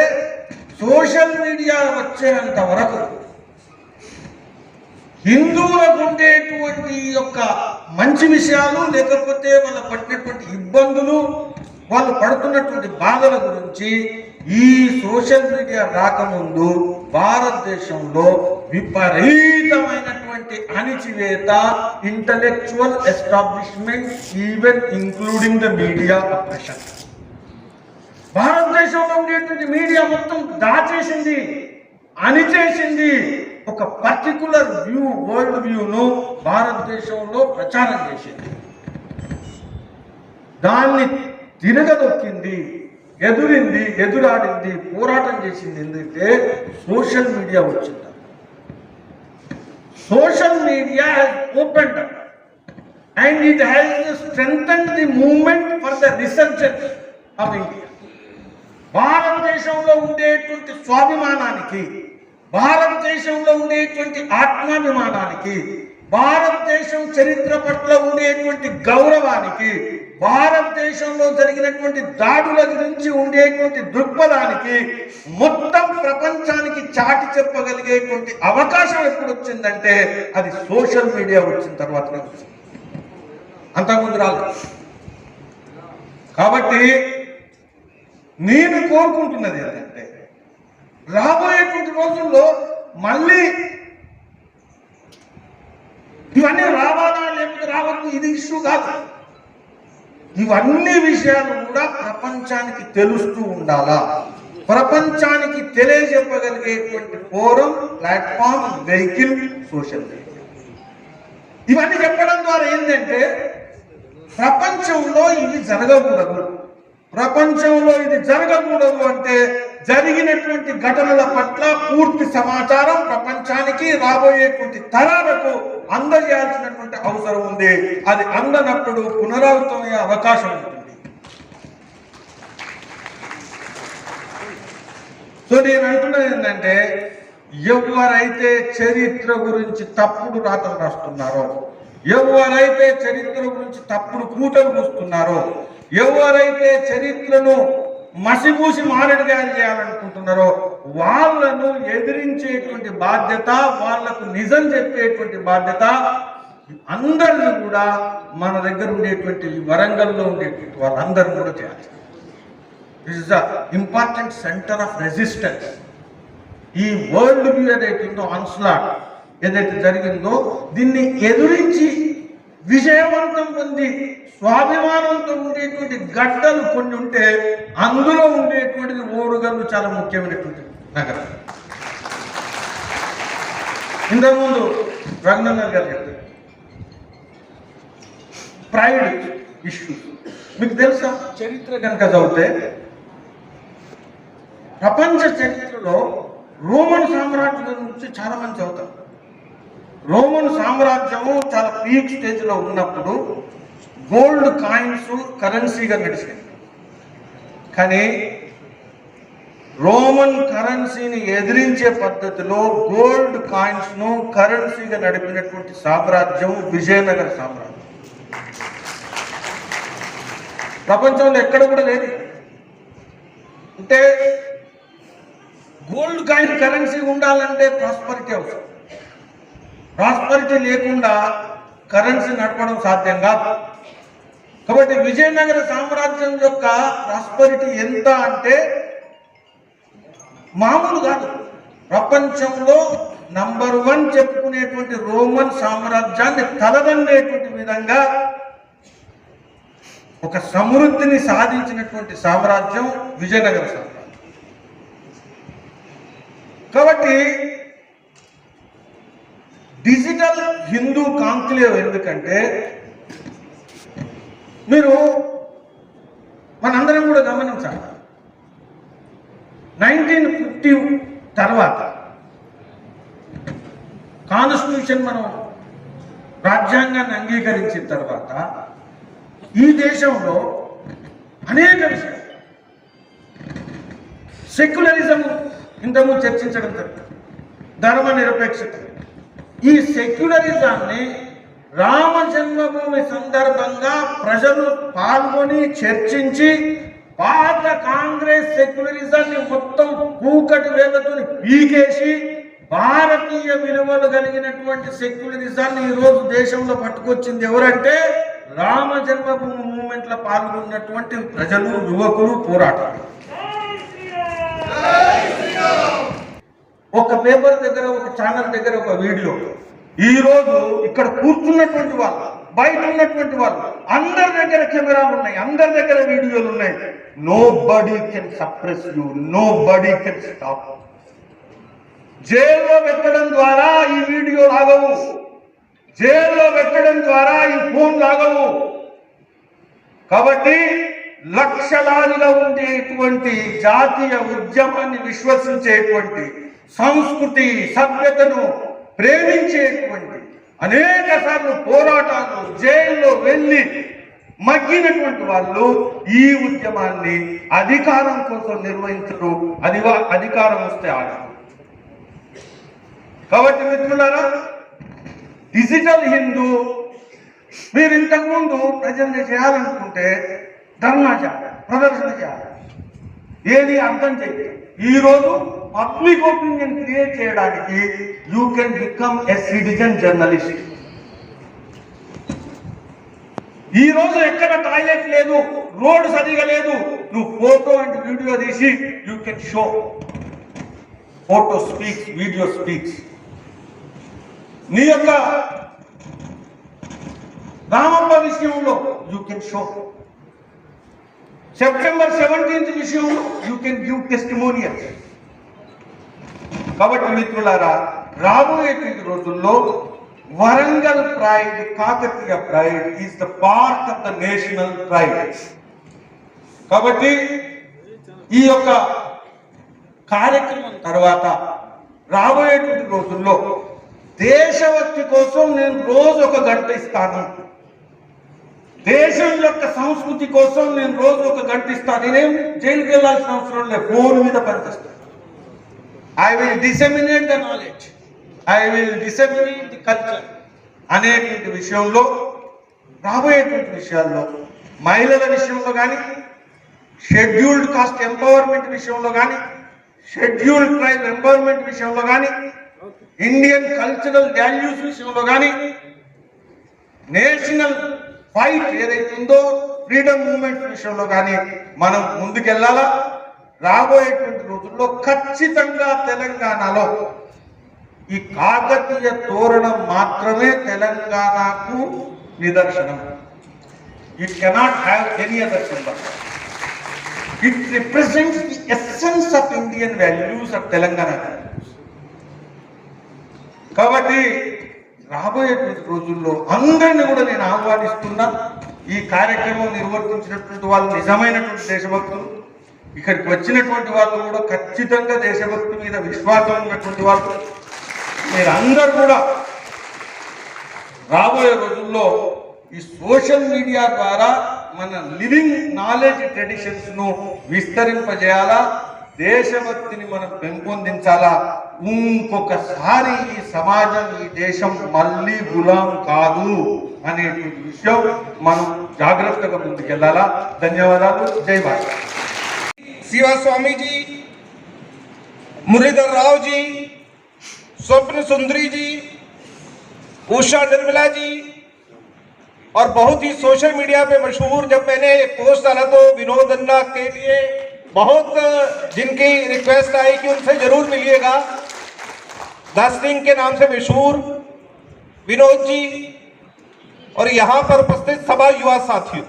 సోషల్ మీడియా వచ్చేంత వరకు హిందువులకు ఉండేటువంటి యొక్క మంచి విషయాలు, లేకపోతే వాళ్ళు పడినటువంటి ఇబ్బందులు, వాళ్ళు పడుతున్నటువంటి బాధల గురించి ఈ సోషల్ మీడియా రాకముందు భారతదేశంలో విపరీతమైనటువంటి అణిచివేత, intellectual establishment, even including the media oppression. భారతదేశంలో ఉండేటువంటి మీడియా మొత్తం దాచేసింది, అణిచేసింది. ఒక పర్టికులర్ వ్యూ, వరల్డ్ వ్యూను భారతదేశంలో ప్రచారం చేసింది, దాన్ని తిరగదొక్కింది, ఎదురింది, ఎదురాడింది, పోరాటం చేసింది. ఎందుకంటే సోషల్ మీడియా వచ్చింది. Social media has opened up and it has strengthened the movement for the resurgence of India. భారతదేశంలో ఉండేటువంటి స్వాభిమానానికి, భారతదేశంలో ఉండేటువంటి ఆత్మాభిమానానికి, భారతదేశం చరిత్ర పట్ల ఉండేటువంటి గౌరవానికి, భారతదేశంలో జరిగినటువంటి దాడుల గురించి ఉండేటువంటి దృక్పథానికి మొత్తం ప్రపంచానికి చాటి చెప్పగలిగేటువంటి అవకాశం ఎప్పుడు వచ్చిందంటే అది సోషల్ మీడియా వచ్చిన తర్వాతనే వచ్చింది, అంతకుముందు రాలేదు. కాబట్టి నేను కోరుకుంటున్నది ఏంటంటే రాబోయేటువంటి రోజుల్లో మళ్ళీ ఇవన్నీ రావాలా లేకపోతే రావద్దు, ఇది ఇష్యూ కాదు. ఇవన్నీ విషయాలు కూడా ప్రపంచానికి తెలుస్తూ ఉండాలా, ప్రపంచానికి తెలియజెప్పగలిగేటువంటి forum, platform, vehicle social media. ఇవన్నీ చెప్పడం ద్వారా ఏంటంటే ప్రపంచంలో ఇది జరగకూడదు, ప్రపంచంలో ఇది జరగకూడదు అంటే జరిగినటువంటి ఘటనల పట్ల పూర్తి సమాచారం ప్రపంచానికి, రాబోయేటువంటి తరాలకు అందజేయాల్సినటువంటి అవసరం ఉంది. అది అందనప్పుడు పునరావృతమయ్యే అవకాశం ఉంటుంది. సో నేను అంటున్నది ఏంటంటే ఎవరైతే చరిత్ర గురించి తప్పుడు రాతలు రాస్తున్నారో, ఎవరైతే చరిత్ర గురించి తప్పుడు కూటలు కూస్తున్నారో, ఎవరైతే చరిత్రను మసిపూసి మారేడుగాయలు చేయాలనుకుంటున్నారో వాళ్ళను ఎదిరించేటువంటి బాధ్యత, వాళ్లకు నిజం చెప్పేటువంటి బాధ్యత అందరినీ కూడా మన దగ్గర ఉండేటువంటి వరంగల్లో ఉండేటువంటి వాళ్ళందరూ కూడా చేయాలి. This is the important centre of resistance. ఈ వరల్డ్ వ్యూ ఏదైతుందో ఆన్స్లాట్, ఏదైతే జరిగిందో దీన్ని ఎదురించి విజయవంతం పొంది స్వాభిమానంతో ఉండేటువంటి గడ్డలు కొన్ని ఉంటే అందులో ఉండేటువంటిది ఓరుగల్లు చాలా ముఖ్యమైనటువంటి నగరం. ఇంతకుముందు రఘునందన్ గారు చెప్పారు ప్రైడ్ ఇష్యూ. మీకు తెలుసా, చరిత్ర కనుక చదివితే ప్రపంచ చరిత్రలో రోమన్ సామ్రాజ్యం నుంచి చాలా మంది చదువుతారు. రోమన్ సామ్రాజ్యము చాలా పీక్ స్టేజ్లో ఉన్నప్పుడు గోల్డ్ కాయిన్స్ కరెన్సీగా నడిచింది. కానీ రోమన్ కరెన్సీని ఎదిరించే పద్ధతిలో గోల్డ్ కాయిన్స్ను కరెన్సీగా నడిపినటువంటి సామ్రాజ్యం విజయనగర సామ్రాజ్యం. ప్రపంచంలో ఎక్కడ కూడా లేదు. అంటే గోల్డ్ కాయిన్ కరెన్సీ ఉండాలంటే ప్రాస్పరిటీ అవసరం. ప్రాస్పరిటీ లేకుండా కరెన్సీ నడపడం సాధ్యం కాదు. కాబట్టి విజయనగర సామ్రాజ్యం యొక్క ప్రాస్పరిటీ ఎంత అంటే మామూలు కాదు. ప్రపంచంలో నంబర్ 1 చెప్పుకునేటువంటి రోమన్ సామ్రాజ్యాన్ని తలదన్నేటువంటి విధంగా ఒక సమృద్ధిని సాధించినటువంటి సామ్రాజ్యం విజయనగర సామ్రాజ్యం. కాబట్టి డిజిటల్ హిందూ కాంక్లేవ్ ఎందుకంటే మీరు మనందరం కూడా గమనించాలి, 1950 తర్వాత కాన్స్టిట్యూషన్ మనం రాజ్యాంగాన్ని అంగీకరించిన తర్వాత ఈ దేశంలో అనేక విషయాలు సెక్యులరిజం ఇంతకుముందు చర్చించడం జరిగింది, ధర్మ నిరపేక్షత. ఈ సెక్యులరిజాన్ని రామ జన్మభూమి సందర్భంగా ప్రజలు పాల్గొని చర్చించి పాత కాంగ్రెస్ సెక్యులరిజాన్ని మొత్తం కూకటి వేలతో పీకేసి భారతీయ విలువలు కలిగినటువంటి సెక్యులరిజాన్ని ఈరోజు దేశంలో పట్టుకొచ్చింది ఎవరంటే రామ జన్మభూమి మూవ్మెంట్ లో పాల్గొన్నటువంటి ప్రజలు, యువకులు, పోరాటాలు. ఒక పేపర్ దగ్గర, ఒక ఛానల్ దగ్గర ఒక వీడియో, ఈ రోజు ఇక్కడ కూర్చున్నటువంటి వాళ్ళు, బయట ఉన్నటువంటి వాళ్ళు అందరి దగ్గర కెమెరాలు ఉన్నాయి, అందరి దగ్గర వీడియోలు ఉన్నాయి. Nobody can suppress you, nobody can stop. జైల్లో పెట్టడం ద్వారా ఈ వీడియో లాగవు, జైల్లో పెట్టడం ద్వారా ఈ ఫోన్ లాగవు. కాబట్టి లక్షలాదిగా ఉండేటువంటి జాతీయ ఉద్యమాన్ని విశ్వసించేటువంటి, సంస్కృతి సభ్యతను ప్రేమించేటువంటి, అనేక సార్లు పోరాటాలు జైల్లో వెళ్ళి మగ్గినటువంటి వాళ్ళు ఈ ఉద్యమాన్ని అధికారం కోసం నిర్వహించరు, అధికారం వస్తే ఆగరు. కాబట్టి మిత్రులారా, డిజిటల్ హిందూ మీరు ఇంతకుముందు ప్రజల్ని చేయాలనుకుంటే ధర్నాచారం, ప్రదర్శన చేయాలి, ఏది అర్థం చేయాలి. ఈరోజు పబ్లిక్ ఒపీనియన్ క్రియేట్ చేయడానికి you can become a citizen journalist. ఈ రోజు ఎక్కడ టాయిలెట్ లేదు, రోడ్డు సరిగా లేదు, నువ్వు ఫోటో అండ్ వీడియో తీసి you can show. Photo speaks, video speaks. నీ యొక్క రామప్ప విషయంలో you can show. September 17th విషయంలో యూ కెన్ గివ్ టెస్టిమోనియల్. కాబట్టి మిత్రులారా, రాబోయేటువంటి రోజుల్లో Warangal pride, Kakatiya pride is the part of the national pride. కాబట్టి ఈ యొక్క కార్యక్రమం తర్వాత రాబోయేటువంటి రోజుల్లో దేశభక్తి కోసం నేను రోజు 1 గంట ఇస్తాను, దేశం యొక్క సంస్కృతి కోసం నేను రోజు 1 గంట ఇస్తాను. నేనేం జైలుకి వెళ్ళాల్సిన అవసరం లేదు, ఫోన్ మీద పనిచేస్తాను. I will disseminate the knowledge, I will disseminate the culture అనేటువంటి విషయంలో, రాబోయేటువంటి విషయాల్లో, మహిళల విషయంలో కానీ, షెడ్యూల్డ్ కాస్ట్ ఎంపవర్మెంట్ విషయంలో కానీ, షెడ్యూల్డ్ ట్రైబ్ ఎంపవర్మెంట్ విషయంలో కానీ, ఇండియన్ కల్చరల్ వాల్యూస్ విషయంలో కానీ, నేషనల్ ఫైట్ ఏదైతే ఉందో ఫ్రీడమ్ మూవ్మెంట్ విషయంలో కానీ మనం ముందుకెళ్ళాలా. రాబోయేటువంటి రోజుల్లో ఖచ్చితంగా తెలంగాణలో ఈ కాకతీయ తోరణం మాత్రమే తెలంగాణకు నిదర్శనం. It cannot have any other symbol. It represents the essence of Indian values of Telangana values. కాబట్టి రాబోయేటువంటి రోజుల్లో అందరినీ కూడా నేను ఆహ్వానిస్తున్నా. ఈ కార్యక్రమం నిర్వర్తించినటువంటి వాళ్ళు నిజమైనటువంటి దేశభక్తులు. ఇక్కడికి వచ్చినటువంటి వాళ్ళు కూడా ఖచ్చితంగా దేశభక్తి మీద విశ్వాసం ఉన్నటువంటి వాళ్ళు. మీరందరూ కూడా రాబోయే రోజుల్లో ఈ సోషల్ మీడియా ద్వారా మన లివింగ్ నాలెడ్జ్ ట్రెడిషన్స్ ను విస్తరింపజేయాలా, దేశభక్తిని మనం పెంపొందించాలా. ఇంకొకసారి ఈ సమాజం, ఈ దేశం మళ్ళీ గులాం కాదు అనేటువంటి విషయం మనం జాగ్రత్తగా ముందుకెళ్లాలా. ధన్యవాదాలు. జై భారత్. शिवा स्वामी जी, मुरलीधर राव जी, स्वप्न सुंदरी जी, उषा निर्मला जी, और बहुत ही सोशल मीडिया पे मशहूर, जब मैंने पोस्ट डाला तो विनोद अन्ना के लिए बहुत जिनकी रिक्वेस्ट आई कि उनसे जरूर मिलिएगा, 10 दिन के नाम से मशहूर विनोद जी और यहाँ पर उपस्थित सभा युवा साथियों,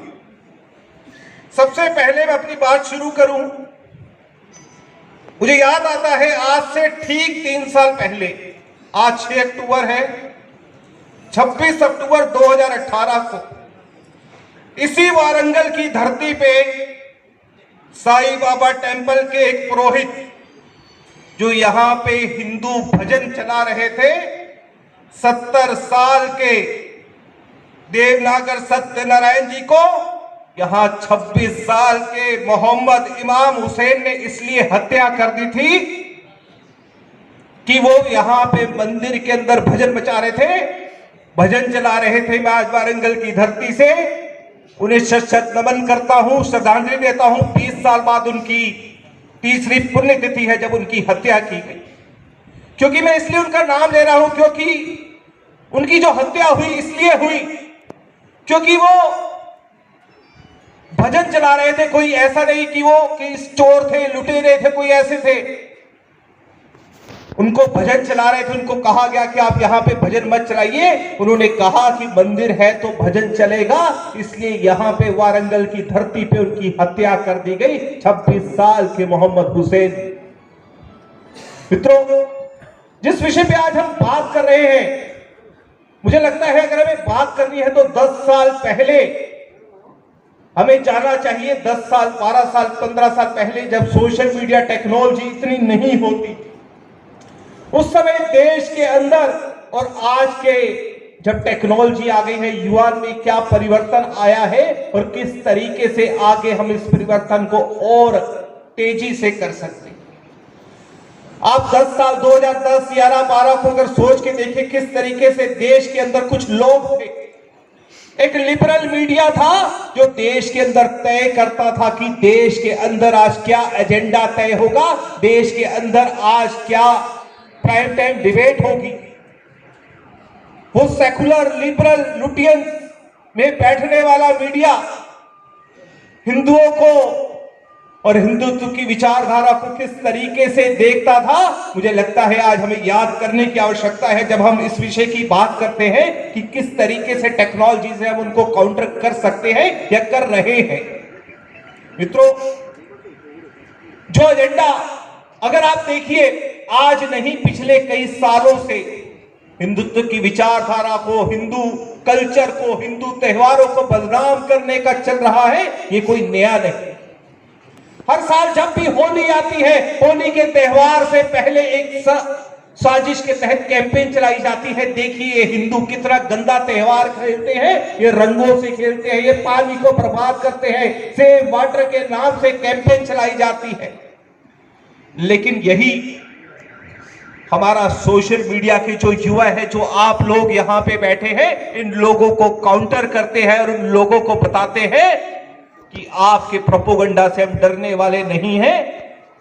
सबसे पहले मैं अपनी बात शुरू करूं। मुझे याद आता है आज से ठीक 3 साल पहले, आज 6 अक्टूबर है, 26 अक्टूबर 2018 को इसी वारंगल की धरती पे साईं बाबा टेम्पल के एक पुरोहित जो यहाँ पे हिंदू भजन चला रहे थे, 70 साल के देवनागर सत्यनारायण जी को यहाँ 26 साल के मोहम्मद इमाम हुसैन ने इसलिए हत्या कर दी थी कि वो यहाँ पे मंदिर के अंदर भजन बचा रहे थे, भजन चला रहे थे। मैं आज वारंगल की धरती से उन्हें शत नमन करता हूं, श्रद्धांजलि देता हूं। 20 साल बाद उनकी तीसरी पुण्यतिथि है जब उनकी हत्या की गई। क्योंकि मैं इसलिए उनका नाम ले रहा हूं क्योंकि उनकी जो हत्या हुई इसलिए हुई क्योंकि वो भजन चला रहे थे। कोई ऐसा नहीं कि वो कि चोर थे, लुटेरे थे, कोई ऐसे थे। उनको भजन चला रहे थे, उनको कहा गया कि आप यहाँ पे भजन मत चलाइए। उन्होंने कहा कि मंदिर है तो भजन चलेगा, इसलिए यहाँ पे वारंगल की धरती पे उनकी हत्या कर दी गई। 26 साल के मोहम्मद हुसैन। मित्रों, जिस विषय पे आज हम बात कर रहे हैं, मुझे लगता है अगर हमें बात करनी है तो 10 साल पहले हमें जाना चाहिए। 10 साल, 12 साल, 15 साल पहले जब सोशल मीडिया टेक्नोलॉजी इतनी नहीं होती, उस समय देश के अंदर और आज के जब टेक्नोलॉजी आ गई है, युवा में क्या परिवर्तन आया है और किस तरीके से आगे हम इस परिवर्तन को और तेजी से कर सकते हैं। आप 10 साल 2010, 11, 12 को अगर सोच के देखें किस तरीके से देश के अंदर कुछ लोग थे। एक लिबरल मीडिया था जो देश के अंदर तय करता था कि देश के अंदर आज क्या एजेंडा तय होगा, देश के अंदर आज क्या प्राइम टाइम डिबेट होगी। वो सेकुलर लिबरल लुटियंस में बैठने वाला मीडिया हिंदुओं को और हिंदुत्व की विचारधारा को किस तरीके से देखता था, मुझे लगता है आज हमें याद करने की आवश्यकता है जब हम इस विषय की बात करते हैं कि किस तरीके से टेक्नोलॉजी से हम उनको काउंटर कर सकते हैं या कर रहे हैं। मित्रों, जो एजेंडा अगर आप देखिए आज नहीं पिछले कई सालों से हिंदुत्व की विचारधारा को, हिंदू कल्चर को, हिंदू त्योहारों को बदनाम करने का चल रहा है, ये कोई नया नहीं। हर साल जब भी होली आती है, होली के त्योहार से पहले एक साजिश के तहत कैंपेन चलाई जाती है। देखिए हिंदू कितना गंदा त्योहार खेलते हैं, ये रंगों से खेलते हैं, ये पानी को बर्बाद करते हैं, सेव वाटर के नाम से कैंपेन चलाई जाती है। लेकिन यही हमारा सोशल मीडिया के जो युवा है, जो आप लोग यहाँ पे बैठे हैं, इन लोगों को काउंटर करते हैं और उन लोगों को बताते हैं कि आपके प्रोपोगंडा से हम डरने वाले नहीं हैं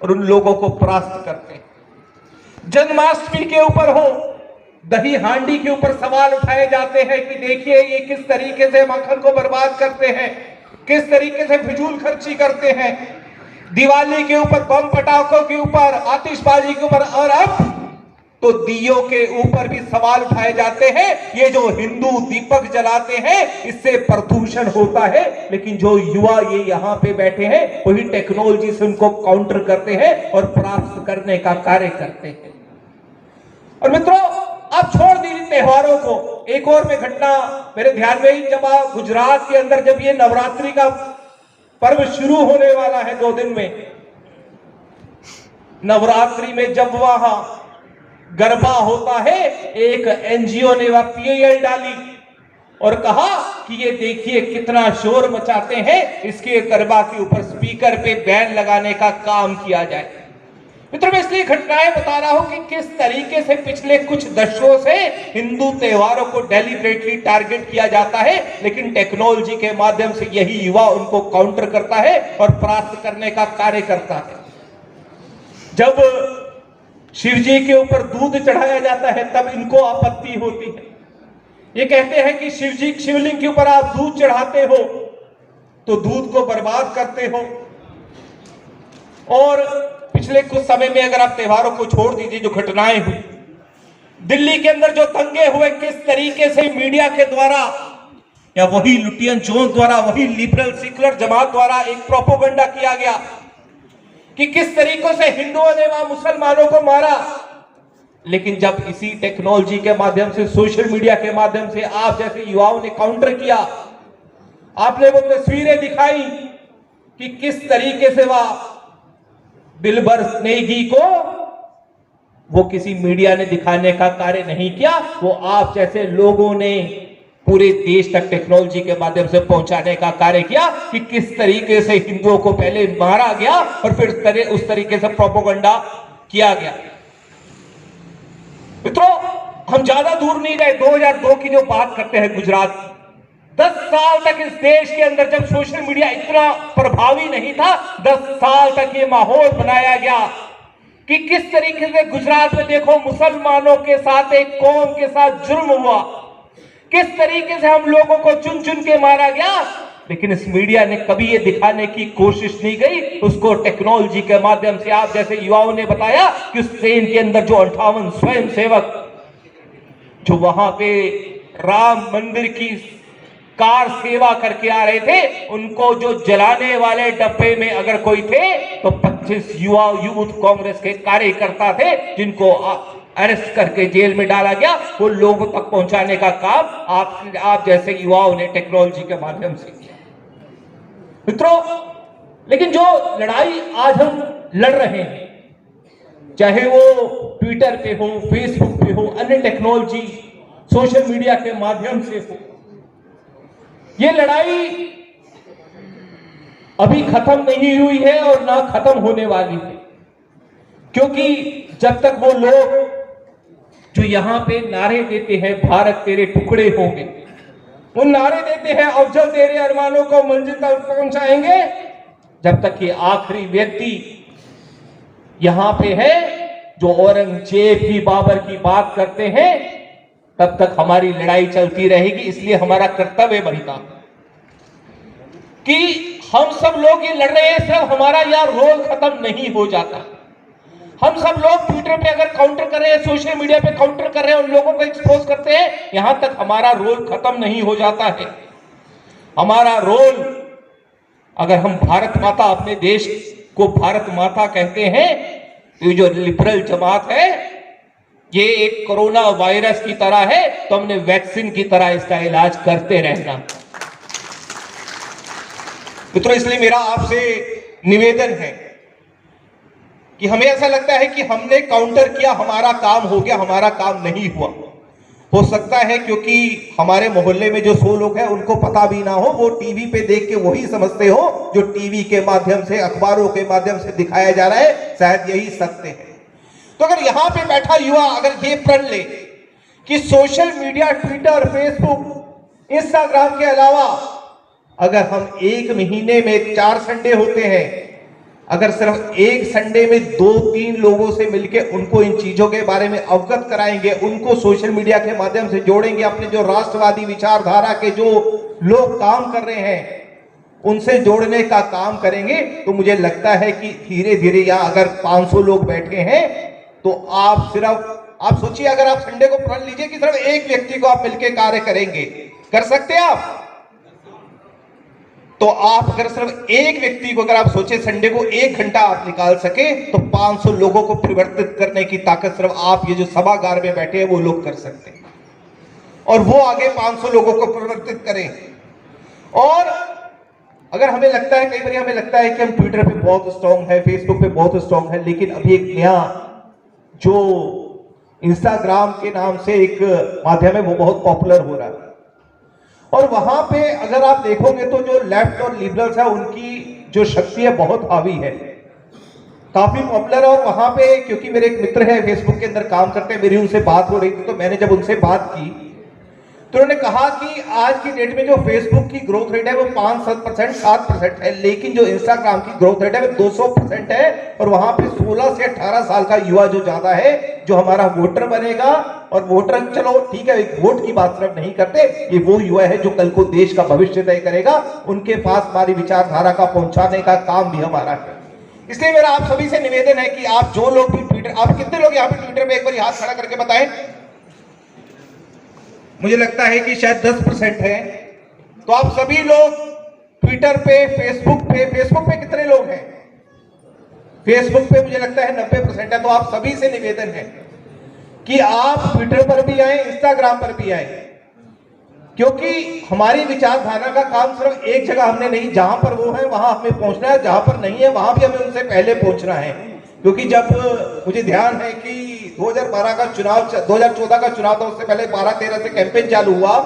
और उन लोगों को परास्त करते हैं। जन्माष्टमी के ऊपर हो, दही हांडी के ऊपर सवाल उठाए जाते हैं कि देखिए ये किस तरीके से मक्खन को बर्बाद करते हैं, किस तरीके से फिजूल खर्ची करते हैं। दिवाली के ऊपर, बम पटाखों के ऊपर, आतिशबाजी के ऊपर, और अब तो दियों के ऊपर भी सवाल उठाए जाते हैं। ये जो हिंदू दीपक जलाते हैं इससे प्रदूषण होता है, लेकिन जो युवा ये यहां पे बैठे हैं वही टेक्नोलॉजी से उनको काउंटर करते हैं और प्राप्त करने का कार्य करते हैं। और मित्रों, आप छोड़ दीजिए त्योहारों को, एक और में घटना मेरे ध्यान में ही, जब गुजरात के अंदर जब ये नवरात्रि का पर्व शुरू होने वाला है 2 दिन में, नवरात्रि में जब वहां गरबा होता है, एक एनजीओ ने वह पीएल डाली और कहा कि ये देखिए कितना शोर मचाते हैं, इसके गरबा के ऊपर स्पीकर पे बैन लगाने का काम किया जाए। मित्रों, मैं इसलिए घटनाएं बता रहा हूं कि किस तरीके से पिछले कुछ दशकों से हिंदू त्योहारों को डेलिबरेटली टारगेट किया जाता है, लेकिन टेक्नोलॉजी के माध्यम से यही युवा उनको काउंटर करता है और प्राप्त करने का कार्य करता है। जब शिव जी के ऊपर दूध चढ़ाया जाता है तब इनको आपत्ति होती है। ये कहते हैं कि शिवलिंग के ऊपर आप दूध चढ़ाते हो तो दूध को बर्बाद करते हो। और पिछले कुछ समय में अगर आप त्योहारों को छोड़ दीजिए, जो घटनाएं हुई दिल्ली के अंदर, जो दंगे हुए, किस तरीके से मीडिया के द्वारा या वही लुटियन जोन द्वारा, वही लिबरल सेक्युलर जमात द्वारा एक प्रोपोगंडा किया गया कि किस तरीकों से हिंदुओं ने वहां मुसलमानों को मारा। लेकिन जब इसी टेक्नोलॉजी के माध्यम से, सोशल मीडिया के माध्यम से आप जैसे युवाओं ने काउंटर किया, आपने वो तस्वीरें दिखाई कि किस तरीके से वह दिलबर स्नेही को वो किसी मीडिया ने दिखाने का कार्य नहीं किया, वो आप जैसे लोगों ने पूरे देश तक टेक्नोलॉजी के माध्यम से पहुंचाने का कार्य किया कि किस तरीके से हिंदुओं को पहले मारा गया और फिर उस तरीके से प्रोपोगंडा किया गया। मित्रों, हम ज्यादा दूर नहीं गए, 2002 की जो बात करते हैं गुजरात की, 10 साल तक इस देश के अंदर जब सोशल मीडिया इतना प्रभावी नहीं था, 10 साल तक ये माहौल बनाया गया कि किस तरीके से गुजरात में देखो मुसलमानों के साथ, एक कौम के साथ जुर्म हुआ, किस तरीके से हम लोगों को चुन चुन के मारा गया। लेकिन इस मीडिया ने कभी ये दिखाने की कोशिश नहीं की। उसको टेक्नोलॉजी के माध्यम से आप जैसे युवाओं ने बताया कि उस ट्रेन के अंदर जो 58 स्वयंसेवक जो वहां पे राम मंदिर की कार सेवा करके आ रहे थे, उनको जो जलाने वाले डब्बे में अगर कोई थे तो 25 युवा यूथ कांग्रेस के कार्यकर्ता थे, जिनको अरेस्ट करके जेल में डाला गया। वो लोगों तक पहुंचाने का काम आप जैसे युवाओं ने टेक्नोलॉजी के माध्यम से किया। मित्रों, लेकिन जो लड़ाई आज हम लड़ रहे हैं, चाहे वो ट्विटर पे हो, फेसबुक पे हो, अन्य टेक्नोलॉजी सोशल मीडिया के माध्यम से हो, ये लड़ाई अभी खत्म नहीं हुई है और ना खत्म होने वाली है। क्योंकि जब तक वो लोग जो यहां पे नारे देते हैं भारत तेरे टुकड़े होंगे, वो नारे देते हैं अफजल तेरे अरमानों को मंजिल तक पहुंचाएंगे, जब तक ये आखिरी व्यक्ति यहां पे है जो औरंगजेब की, बाबर की बात करते हैं, तब तक हमारी लड़ाई चलती रहेगी। इसलिए हमारा कर्तव्य बनता कि हम सब लोग ये लड़ रहे हैं, सिर्फ हमारा यह रोल खत्म नहीं हो जाता। हम सब लोग ट्विटर पे अगर काउंटर कर रहे हैं, सोशल मीडिया पे काउंटर कर रहे हैं, उन लोगों को एक्सपोज करते हैं, यहां तक हमारा रोल खत्म नहीं हो जाता है। हमारा रोल, अगर हम भारत माता, अपने देश को भारत माता कहते हैं, ये जो लिबरल जमात है ये एक कोरोना वायरस की तरह है, तो हमने वैक्सीन की तरह इसका इलाज करते रहना। मित्रों, इसलिए मेरा आपसे निवेदन है कि हमें ऐसा लगता है कि हमने काउंटर किया, हमारा काम हो गया, हमारा काम नहीं हुआ। हो सकता है क्योंकि हमारे मोहल्ले में जो 100 लोग हैं उनको पता भी ना हो, वो टीवी पे देख के वही समझते हो जो टीवी के माध्यम से, अखबारों के माध्यम से दिखाया जा रहा है, शायद यही सत्य है। तो अगर यहां पे बैठा युवा अगर ये प्रण ले कि social media, Twitter, Facebook, Instagram के अलावा अगर हम एक महीने में 4 संडे होते हैं, अगर सिर्फ एक संडे में 2-3 लोगों से मिलकर उनको इन चीजों के बारे में अवगत कराएंगे, उनको सोशल मीडिया के माध्यम से जोड़ेंगे, अपने जो राष्ट्रवादी विचारधारा के जो लोग काम कर रहे हैं उनसे जोड़ने का काम करेंगे, तो मुझे लगता है कि धीरे धीरे, या अगर 500 लोग बैठे हैं तो आप सिर्फ आप सोचिए, अगर आप संडे को प्रण लीजिए कि सिर्फ एक व्यक्ति को आप मिलकर कार्य करेंगे, कर सकते हैं आप? तो आप अगर सिर्फ एक व्यक्ति को, अगर आप सोचे संडे को 1 घंटा आप निकाल सके, तो 500 लोगों को परिवर्तित करने की ताकत सिर्फ आप ये जो सभागार में बैठे हैं वो लोग कर सकते हैं, और वो आगे 500 लोगों को परिवर्तित करें। और अगर हमें लगता है, कई बार हमें लगता है कि हम ट्विटर पे बहुत स्ट्रांग है, फेसबुक पे बहुत स्ट्रांग है, लेकिन अभी एक नया जो इंस्टाग्राम के नाम से एक माध्यम है वो बहुत पॉपुलर हो रहा है, और वहां पे अगर आप देखोगे तो जो लेफ्ट और लिबरल्स है उनकी जो शक्ति है बहुत हावी है, काफी पॉपुलर है। और वहां पे, क्योंकि मेरे एक मित्र है फेसबुक के अंदर काम करते हैं, मेरी उनसे बात हो रही थी, तो मैंने जब उनसे बात की तो उन्होंने कहा कि आज की डेट में जो फेसबुक की ग्रोथ रेट है वो 5-7%, 7% है, लेकिन जो इंस्टाग्राम की ग्रोथ रेट है वो 200% है। और वहां पे 16 से 18 साल का युवा जो ज्यादा है, जो हमारा वोटर बनेगा, और वोटर, चलो ठीक है, एक वोट की बात सिर्फ नहीं करते, ये वो युवा है जो कल को देश का भविष्य तय करेगा, उनके पास हमारी विचारधारा का पहुंचाने का काम भी हमारा है। इसलिए मेरा आप सभी से निवेदन है कि आप जो लोग भी ट्विटर, आप कितने लोग यहाँ पे ट्विटर में एक बार हाथ खड़ा करके बताएं? मुझे लगता है कि शायद 10% है। तो आप सभी लोग ट्विटर पे, फेसबुक पे कितने लोग हैं? फेसबुक पे मुझे लगता है 90% है। तो आप सभी से निवेदन है कि आप ट्विटर पर भी आए, इंस्टाग्राम पर भी आए, क्योंकि हमारी विचारधारा का काम सिर्फ एक जगह हमने नहीं, जहां पर वो है वहां हमें पहुंचना है, जहां पर नहीं है वहां भी हमें उनसे पहले पहुंचना है। क्योंकि जब मुझे ध्यान है कि 2012 का चुनाव, 2014 का चुनाव था, उससे पहले 12-13 से कैंपेन चालू हुआ,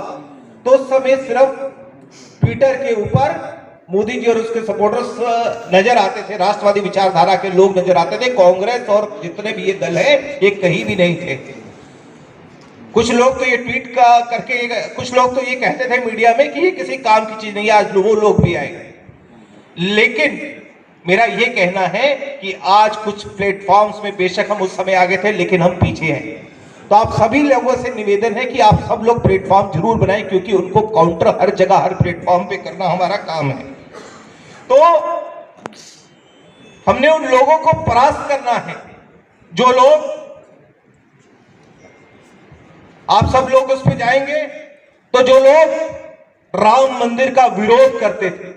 तो उस समय सिर्फ ट्विटर के ऊपर मोदी जी और उसके सपोर्टर्स नजर आते थे, राष्ट्रवादी विचारधारा के लोग नजर आते थे। कांग्रेस और जितने भी ये दल है ये कहीं भी नहीं थे। कुछ लोग तो ये ट्वीट करके, कुछ लोग तो ये कहते थे मीडिया में कि ये किसी काम की चीज नहीं है, आज वो लोग भी आए। लेकिन मेरा ये कहना है कि आज कुछ प्लेटफॉर्म्स में बेशक हम उस समय आगे थे, लेकिन हम पीछे हैं। तो आप सभी लोगों से निवेदन है कि आप सब लोग प्लेटफॉर्म जरूर बनाएं, क्योंकि उनको काउंटर हर जगह, हर प्लेटफॉर्म पे करना हमारा काम है। तो हमने उन लोगों को परास्त करना है जो लोग, आप सब लोग उस पर जाएंगे तो जो लोग राम मंदिर का विरोध करते थे,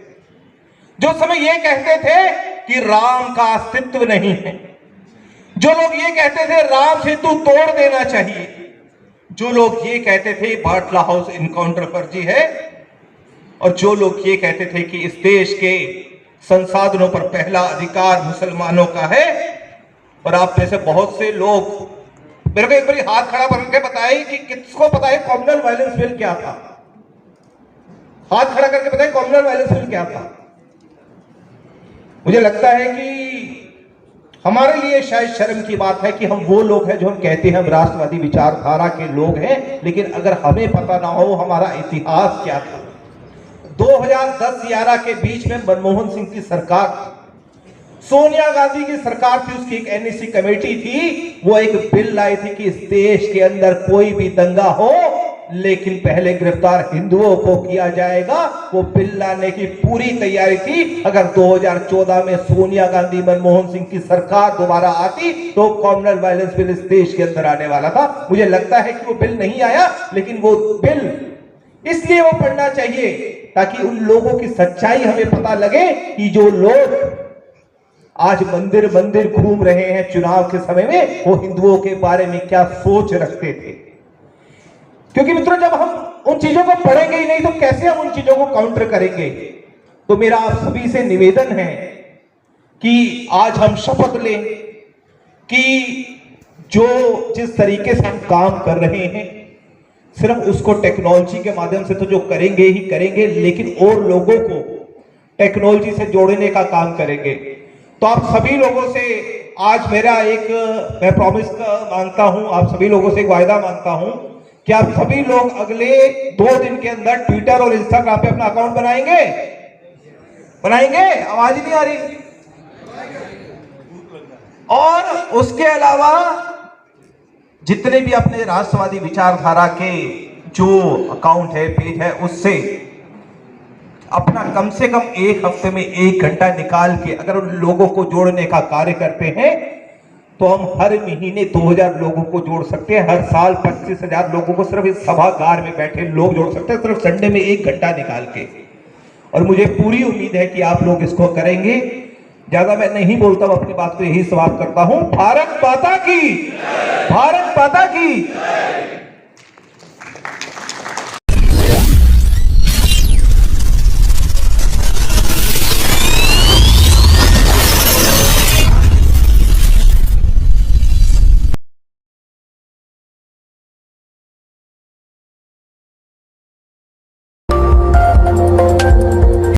जो समय ये कहते थे कि राम का अस्तित्व नहीं है, जो लोग ये कहते थे राम सेतु तोड़ देना चाहिए, जो लोग ये कहते थे बाटला हाउस इनकाउंटर फर्जी है, और जो लोग ये कहते थे कि इस देश के संसाधनों पर पहला अधिकार मुसलमानों का है। और आप में से बहुत से लोग मेरे को एक बार हाथ खड़ा करके बताइए कि किसको पता है कम्युनल वायलेंस बिल क्या था? हाथ खड़ा करके बताइए कम्युनल वायलेंस बिल क्या था? मुझे लगता है कि हमारे लिए शायद शर्म की बात है कि हम वो लोग हैं जो हम कहते हैं हम राष्ट्रवादी विचारधारा के लोग हैं, लेकिन अगर हमें पता ना हो हमारा इतिहास क्या था। 2010-11 के बीच में मनमोहन सिंह की सरकार, सोनिया गांधी की सरकार थी, उसकी एक एनईसी कमेटी थी, वो एक बिल लाई थी कि इस देश के अंदर कोई भी दंगा हो लेकिन पहले गिरफ्तार हिंदुओं को किया जाएगा। वो बिल लाने की पूरी तैयारी थी। अगर 2014 में सोनिया गांधी, मनमोहन सिंह की सरकार दोबारा आती तो कम्युनल वायलेंस बिल इस देश के अंदर आने वाला था। मुझे लगता है कि वो बिल नहीं आया, लेकिन वो बिल इसलिए वो पढ़ना चाहिए ताकि उन लोगों की सच्चाई हमें पता लगे कि जो लोग आज मंदिर मंदिर घूम रहे हैं चुनाव के समय में, वो हिंदुओं के बारे में क्या सोच रखते थे। क्योंकि मित्रों, जब हम उन चीजों को पढ़ेंगे ही नहीं तो कैसे हम उन चीजों को काउंटर करेंगे। तो मेरा आप सभी से निवेदन है कि आज हम शपथ लें कि जो जिस तरीके से हम काम कर रहे हैं, सिर्फ उसको टेक्नोलॉजी के माध्यम से तो जो करेंगे ही करेंगे, लेकिन और लोगों को टेक्नोलॉजी से जोड़ने का काम करेंगे। तो आप सभी लोगों से आज मेरा एक मैं प्रॉमिस मांगता हूं, आप सभी लोगों से एक वायदा मांगता हूं कि आप सभी लोग अगले 2 दिन के अंदर ट्विटर और इंस्टाग्राम पे अपना अकाउंट बनाएंगे। आवाज नहीं आ रही। और उसके अलावा जितने भी अपने राष्ट्रवादी विचारधारा के जो अकाउंट है, पेज है, उससे अपना कम से कम एक हफ्ते में 1 घंटा निकाल के अगर उन लोगों को जोड़ने का कार्य करते हैं तो हम हर महीने 2000 लोगों को जोड़ सकते हैं, हर साल 25,000 लोगों को सिर्फ इस सभागार में बैठे लोग जोड़ सकते हैं, सिर्फ संडे में 1 घंटा निकाल के। और मुझे पूरी उम्मीद है कि आप लोग इसको करेंगे। ज्यादा मैं नहीं बोलता हूं, अपनी बात को यही समाप्त करता हूं। भारत माता की, भारत माता की।